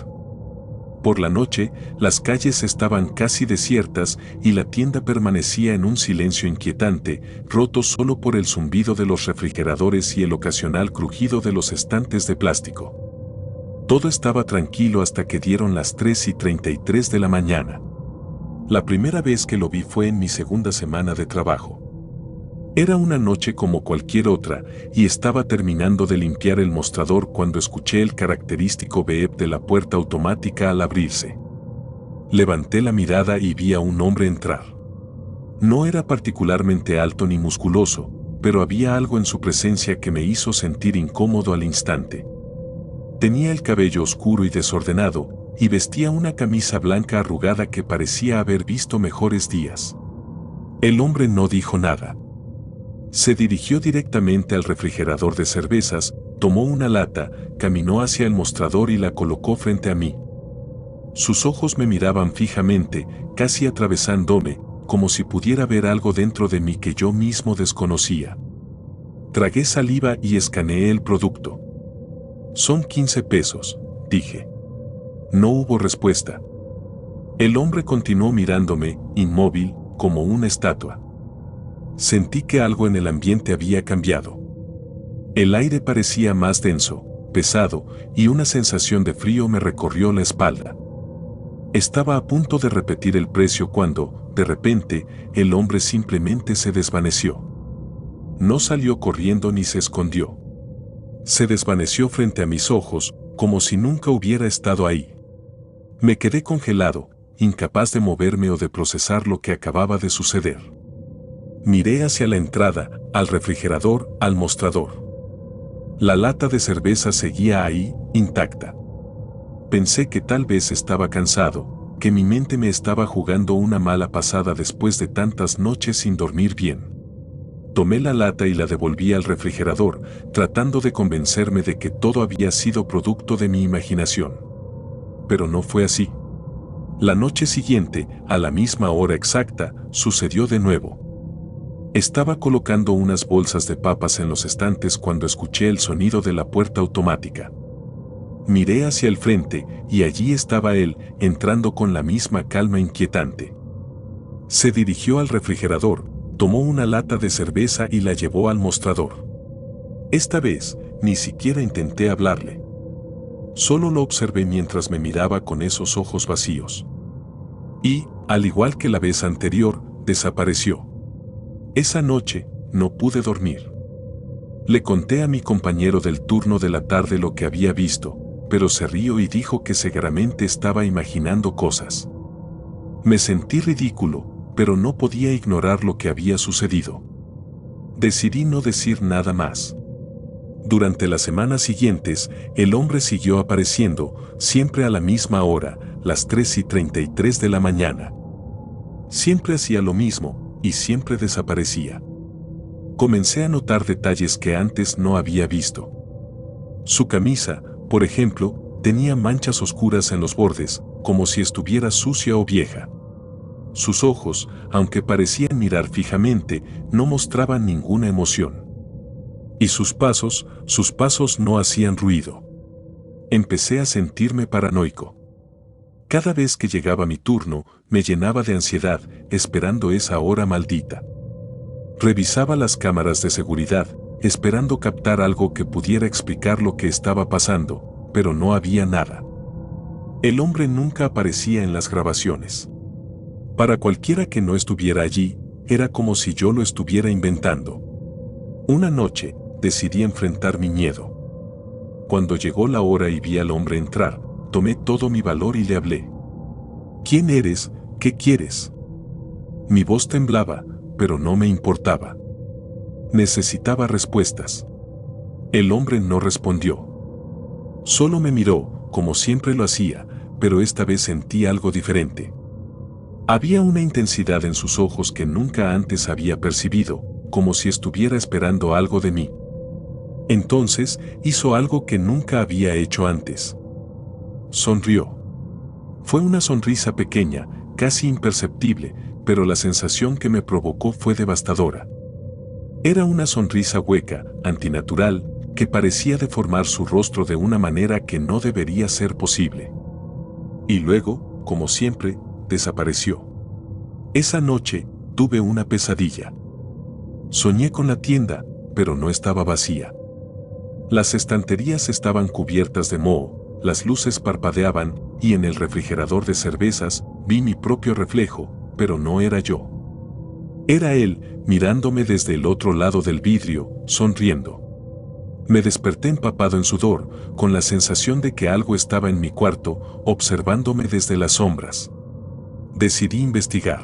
Por la noche, las calles estaban casi desiertas y la tienda permanecía en un silencio inquietante, roto solo por el zumbido de los refrigeradores y el ocasional crujido de los estantes de plástico. Todo estaba tranquilo hasta que dieron las 3:33 de la mañana. La primera vez que lo vi fue en mi segunda semana de trabajo. Era una noche como cualquier otra, y estaba terminando de limpiar el mostrador cuando escuché el característico beep de la puerta automática al abrirse. Levanté la mirada y vi a un hombre entrar. No era particularmente alto ni musculoso, pero había algo en su presencia que me hizo sentir incómodo al instante. Tenía el cabello oscuro y desordenado, y vestía una camisa blanca arrugada que parecía haber visto mejores días. El hombre no dijo nada. Se dirigió directamente al refrigerador de cervezas, tomó una lata, caminó hacia el mostrador y la colocó frente a mí. Sus ojos me miraban fijamente, casi atravesándome, como si pudiera ver algo dentro de mí que yo mismo desconocía. Tragué saliva y escaneé el producto. «Son 15 pesos», dije. No hubo respuesta. El hombre continuó mirándome, inmóvil, como una estatua. Sentí que algo en el ambiente había cambiado. El aire parecía más denso, pesado, y una sensación de frío me recorrió la espalda. Estaba a punto de repetir el precio cuando, de repente, el hombre simplemente se desvaneció. No salió corriendo ni se escondió. Se desvaneció frente a mis ojos, como si nunca hubiera estado ahí. Me quedé congelado, incapaz de moverme o de procesar lo que acababa de suceder. Miré hacia la entrada, al refrigerador, al mostrador. La lata de cerveza seguía ahí, intacta. Pensé que tal vez estaba cansado, que mi mente me estaba jugando una mala pasada después de tantas noches sin dormir bien. Tomé la lata y la devolví al refrigerador, tratando de convencerme de que todo había sido producto de mi imaginación. Pero no fue así. La noche siguiente, a la misma hora exacta, sucedió de nuevo. Estaba colocando unas bolsas de papas en los estantes cuando escuché el sonido de la puerta automática. Miré hacia el frente y allí estaba él, entrando con la misma calma inquietante. Se dirigió al refrigerador, tomó una lata de cerveza y la llevó al mostrador. Esta vez, ni siquiera intenté hablarle. Solo lo observé mientras me miraba con esos ojos vacíos. Y, al igual que la vez anterior, desapareció. Esa noche, no pude dormir. Le conté a mi compañero del turno de la tarde lo que había visto, pero se rió y dijo que seguramente estaba imaginando cosas. Me sentí ridículo, pero no podía ignorar lo que había sucedido. Decidí no decir nada más. Durante las semanas siguientes, el hombre siguió apareciendo, siempre a la misma hora, las 3:33 de la mañana. Siempre hacía lo mismo, y siempre desaparecía. Comencé a notar detalles que antes no había visto. Su camisa, por ejemplo, tenía manchas oscuras en los bordes, como si estuviera sucia o vieja. Sus ojos, aunque parecían mirar fijamente, no mostraban ninguna emoción. Y sus pasos no hacían ruido. Empecé a sentirme paranoico. Cada vez que llegaba mi turno, me llenaba de ansiedad, esperando esa hora maldita. Revisaba las cámaras de seguridad, esperando captar algo que pudiera explicar lo que estaba pasando, pero no había nada. El hombre nunca aparecía en las grabaciones. Para cualquiera que no estuviera allí, era como si yo lo estuviera inventando. Una noche, decidí enfrentar mi miedo. Cuando llegó la hora y vi al hombre entrar, tomé todo mi valor y le hablé. ¿Quién eres? ¿Qué quieres? Mi voz temblaba, pero no me importaba. Necesitaba respuestas. El hombre no respondió. Solo me miró, como siempre lo hacía, pero esta vez sentí algo diferente. Había una intensidad en sus ojos que nunca antes había percibido, como si estuviera esperando algo de mí. Entonces, hizo algo que nunca había hecho antes. Sonrió. Fue una sonrisa pequeña, casi imperceptible, pero la sensación que me provocó fue devastadora. Era una sonrisa hueca, antinatural, que parecía deformar su rostro de una manera que no debería ser posible. Y luego, como siempre, desapareció. Esa noche, tuve una pesadilla. Soñé con la tienda, pero no estaba vacía. Las estanterías estaban cubiertas de moho, las luces parpadeaban, y en el refrigerador de cervezas vi mi propio reflejo, pero no era yo. Era él, mirándome desde el otro lado del vidrio, sonriendo. Me desperté empapado en sudor, con la sensación de que algo estaba en mi cuarto, observándome desde las sombras. Decidí investigar.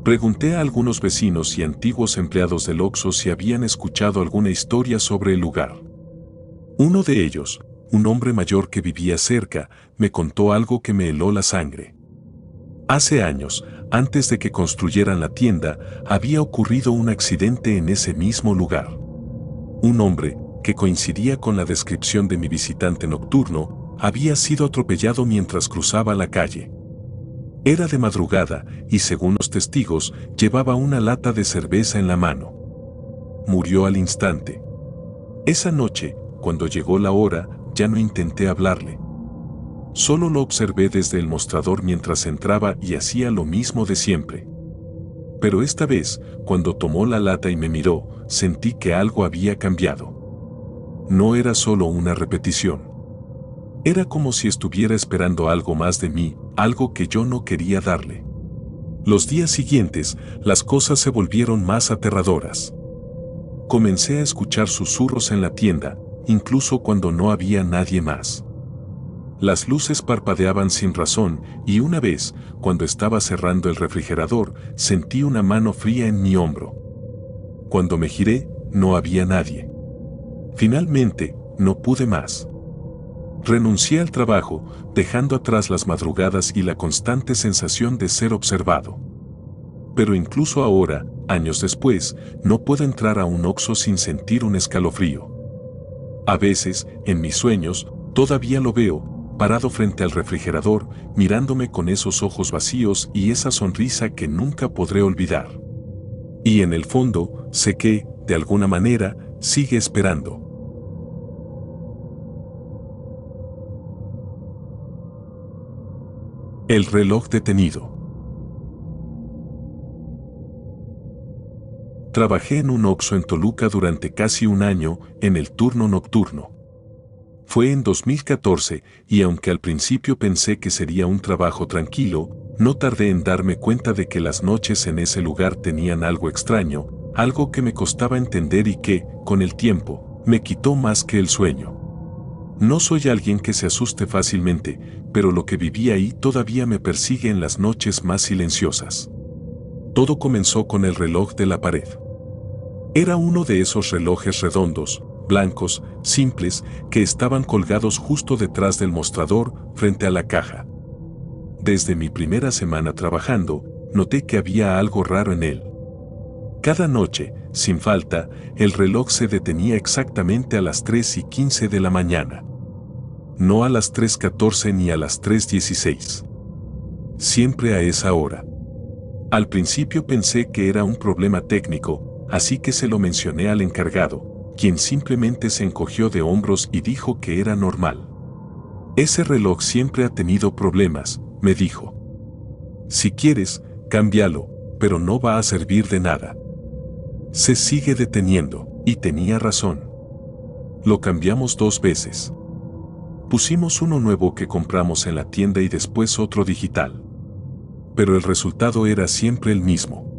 Pregunté a algunos vecinos y antiguos empleados del Oxxo si habían escuchado alguna historia sobre el lugar. Uno de ellos, un hombre mayor que vivía cerca, me contó algo que me heló la sangre. Hace años, antes de que construyeran la tienda, había ocurrido un accidente en ese mismo lugar. Un hombre, que coincidía con la descripción de mi visitante nocturno, había sido atropellado mientras cruzaba la calle. Era de madrugada y, según los testigos, llevaba una lata de cerveza en la mano. Murió al instante. Esa noche, cuando llegó la hora, ya no intenté hablarle. Solo lo observé desde el mostrador mientras entraba y hacía lo mismo de siempre. Pero esta vez, cuando tomó la lata y me miró, sentí que algo había cambiado. No era solo una repetición. Era como si estuviera esperando algo más de mí, algo que yo no quería darle. Los días siguientes, las cosas se volvieron más aterradoras. Comencé a escuchar susurros en la tienda, incluso cuando no había nadie más. Las luces parpadeaban sin razón y una vez, cuando estaba cerrando el refrigerador, sentí una mano fría en mi hombro. Cuando me giré, no había nadie. Finalmente, no pude más. Renuncié al trabajo, dejando atrás las madrugadas y la constante sensación de ser observado. Pero incluso ahora, años después, no puedo entrar a un Oxxo sin sentir un escalofrío. A veces, en mis sueños, todavía lo veo, parado frente al refrigerador, mirándome con esos ojos vacíos y esa sonrisa que nunca podré olvidar. Y en el fondo, sé que, de alguna manera, sigue esperando. El reloj detenido. Trabajé en un Oxxo en Toluca durante casi un año, en el turno nocturno. Fue en 2014, y aunque al principio pensé que sería un trabajo tranquilo, no tardé en darme cuenta de que las noches en ese lugar tenían algo extraño, algo que me costaba entender y que, con el tiempo, me quitó más que el sueño. No soy alguien que se asuste fácilmente, pero lo que viví ahí todavía me persigue en las noches más silenciosas. Todo comenzó con el reloj de la pared. Era uno de esos relojes redondos, blancos, simples, que estaban colgados justo detrás del mostrador, frente a la caja. Desde mi primera semana trabajando, noté que había algo raro en él. Cada noche, sin falta, el reloj se detenía exactamente a las 3:15 de la mañana. No a las 3:14 ni a las 3:16. Siempre a esa hora. Al principio pensé que era un problema técnico, así que se lo mencioné al encargado, quien simplemente se encogió de hombros y dijo que era normal. Ese reloj siempre ha tenido problemas, me dijo. Si quieres, cámbialo, pero no va a servir de nada. Se sigue deteniendo, y tenía razón. Lo cambiamos 2 veces. Pusimos uno nuevo que compramos en la tienda y después otro digital. Pero el resultado era siempre el mismo.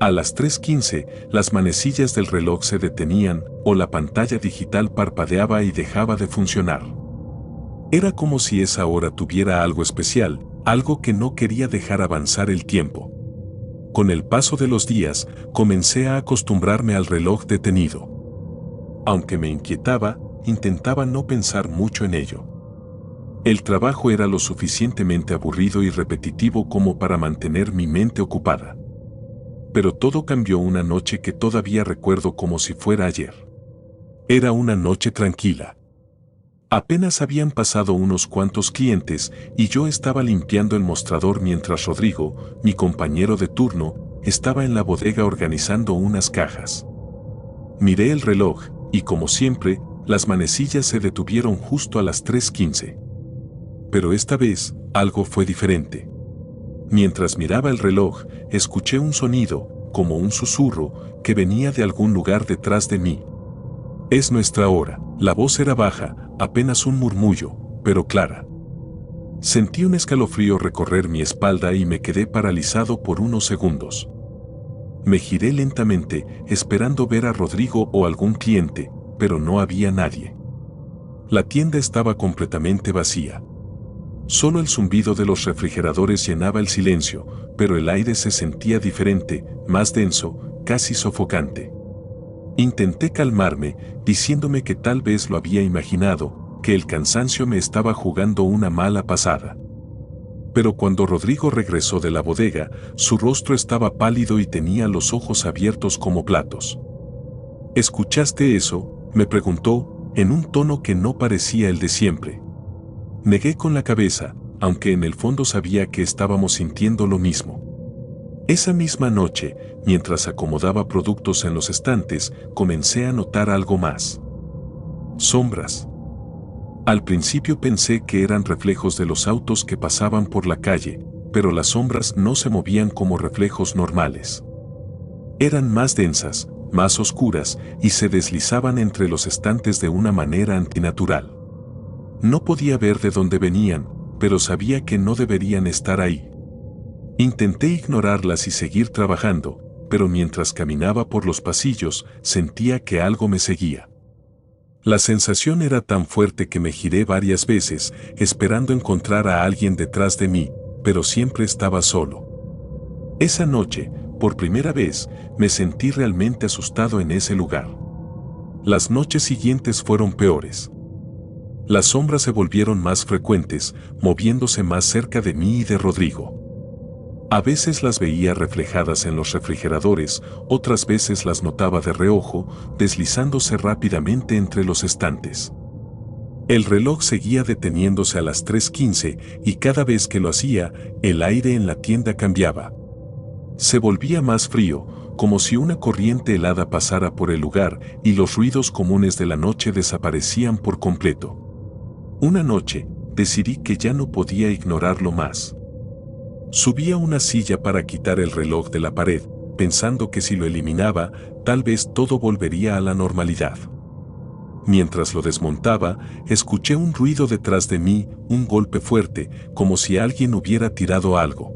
A las 3:15, las manecillas del reloj se detenían, o la pantalla digital parpadeaba y dejaba de funcionar. Era como si esa hora tuviera algo especial, algo que no quería dejar avanzar el tiempo. Con el paso de los días, comencé a acostumbrarme al reloj detenido. Aunque me inquietaba, intentaba no pensar mucho en ello. El trabajo era lo suficientemente aburrido y repetitivo como para mantener mi mente ocupada. Pero todo cambió una noche que todavía recuerdo como si fuera ayer. Era una noche tranquila. Apenas habían pasado unos cuantos clientes y yo estaba limpiando el mostrador mientras Rodrigo, mi compañero de turno, estaba en la bodega organizando unas cajas. Miré el reloj y, como siempre, las manecillas se detuvieron justo a las 3:15. Pero esta vez, algo fue diferente. Mientras miraba el reloj, escuché un sonido, como un susurro, que venía de algún lugar detrás de mí. Es nuestra hora. La voz era baja, apenas un murmullo, pero clara. Sentí un escalofrío recorrer mi espalda y me quedé paralizado por unos segundos. Me giré lentamente, esperando ver a Rodrigo o algún cliente, pero no había nadie. La tienda estaba completamente vacía. Solo el zumbido de los refrigeradores llenaba el silencio, pero el aire se sentía diferente, más denso, casi sofocante. Intenté calmarme, diciéndome que tal vez lo había imaginado, que el cansancio me estaba jugando una mala pasada. Pero cuando Rodrigo regresó de la bodega, su rostro estaba pálido y tenía los ojos abiertos como platos. ¿Escuchaste eso?, me preguntó, en un tono que no parecía el de siempre. Negué con la cabeza, aunque en el fondo sabía que estábamos sintiendo lo mismo. Esa misma noche, mientras acomodaba productos en los estantes, comencé a notar algo más. Sombras. Al principio pensé que eran reflejos de los autos que pasaban por la calle, pero las sombras no se movían como reflejos normales. Eran más densas, más oscuras, y se deslizaban entre los estantes de una manera antinatural. No podía ver de dónde venían, pero sabía que no deberían estar ahí. Intenté ignorarlas y seguir trabajando, pero mientras caminaba por los pasillos, sentía que algo me seguía. La sensación era tan fuerte que me giré varias veces, esperando encontrar a alguien detrás de mí, pero siempre estaba solo. Esa noche, por primera vez, me sentí realmente asustado en ese lugar. Las noches siguientes fueron peores. Las sombras se volvieron más frecuentes, moviéndose más cerca de mí y de Rodrigo. A veces las veía reflejadas en los refrigeradores, otras veces las notaba de reojo, deslizándose rápidamente entre los estantes. El reloj seguía deteniéndose a las 3:15 y cada vez que lo hacía, el aire en la tienda cambiaba. Se volvía más frío, como si una corriente helada pasara por el lugar y los ruidos comunes de la noche desaparecían por completo. Una noche, decidí que ya no podía ignorarlo más. Subí a una silla para quitar el reloj de la pared, pensando que si lo eliminaba, tal vez todo volvería a la normalidad. Mientras lo desmontaba, escuché un ruido detrás de mí, un golpe fuerte, como si alguien hubiera tirado algo.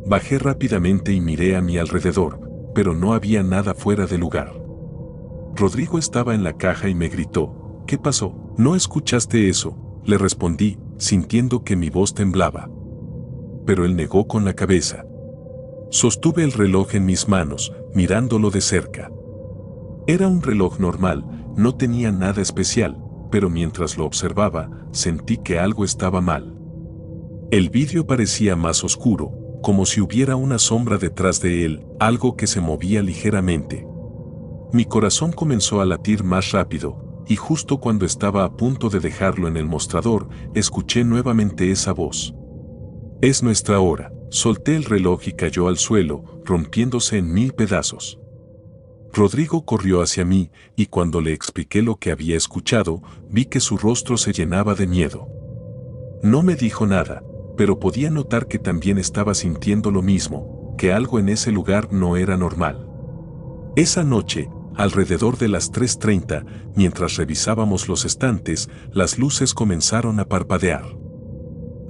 Bajé rápidamente y miré a mi alrededor, pero no había nada fuera de lugar. Rodrigo estaba en la caja y me gritó, ¿qué pasó? ¿No escuchaste eso?, le respondí, sintiendo que mi voz temblaba. Pero él negó con la cabeza. Sostuve el reloj en mis manos, mirándolo de cerca. Era un reloj normal, no tenía nada especial, pero mientras lo observaba, sentí que algo estaba mal. El vidrio parecía más oscuro, como si hubiera una sombra detrás de él, algo que se movía ligeramente. Mi corazón comenzó a latir más rápido, y justo cuando estaba a punto de dejarlo en el mostrador, escuché nuevamente esa voz. Es nuestra hora. Solté el reloj y cayó al suelo, rompiéndose en 1000 pedazos. Rodrigo corrió hacia mí, y cuando le expliqué lo que había escuchado, vi que su rostro se llenaba de miedo. No me dijo nada, pero podía notar que también estaba sintiendo lo mismo, que algo en ese lugar no era normal. Esa noche, alrededor de las 3:30, mientras revisábamos los estantes, las luces comenzaron a parpadear.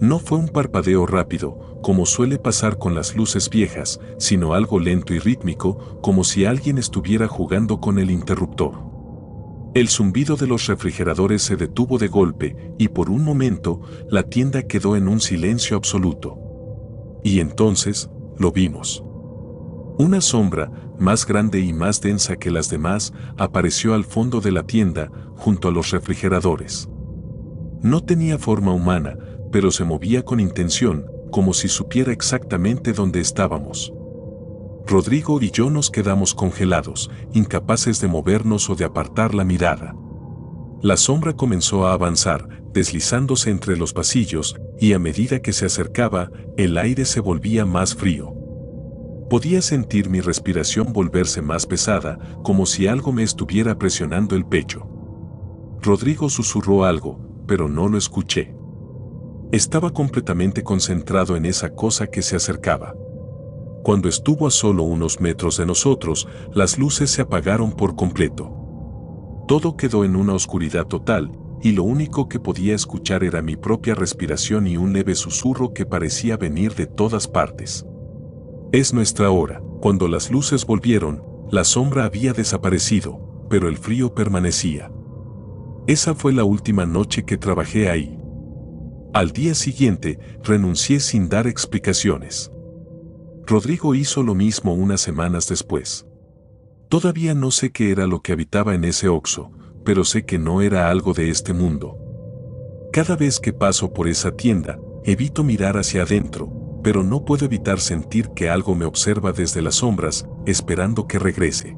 No fue un parpadeo rápido, como suele pasar con las luces viejas, sino algo lento y rítmico, como si alguien estuviera jugando con el interruptor. El zumbido de los refrigeradores se detuvo de golpe, y por un momento, la tienda quedó en un silencio absoluto. Y entonces, lo vimos. Una sombra, más grande y más densa que las demás, apareció al fondo de la tienda, junto a los refrigeradores. No tenía forma humana, pero se movía con intención, como si supiera exactamente dónde estábamos. Rodrigo y yo nos quedamos congelados, incapaces de movernos o de apartar la mirada. La sombra comenzó a avanzar, deslizándose entre los pasillos, y a medida que se acercaba, el aire se volvía más frío. Podía sentir mi respiración volverse más pesada, como si algo me estuviera presionando el pecho. Rodrigo susurró algo, pero no lo escuché. Estaba completamente concentrado en esa cosa que se acercaba. Cuando estuvo a solo unos metros de nosotros, las luces se apagaron por completo. Todo quedó en una oscuridad total, y lo único que podía escuchar era mi propia respiración y un leve susurro que parecía venir de todas partes. Es nuestra hora. Cuando las luces volvieron, la sombra había desaparecido, pero el frío permanecía. Esa fue la última noche que trabajé ahí. Al día siguiente, renuncié sin dar explicaciones. Rodrigo hizo lo mismo unas semanas después. Todavía no sé qué era lo que habitaba en ese Oxxo, pero sé que no era algo de este mundo. Cada vez que paso por esa tienda, evito mirar hacia adentro, pero no puedo evitar sentir que algo me observa desde las sombras, esperando que regrese.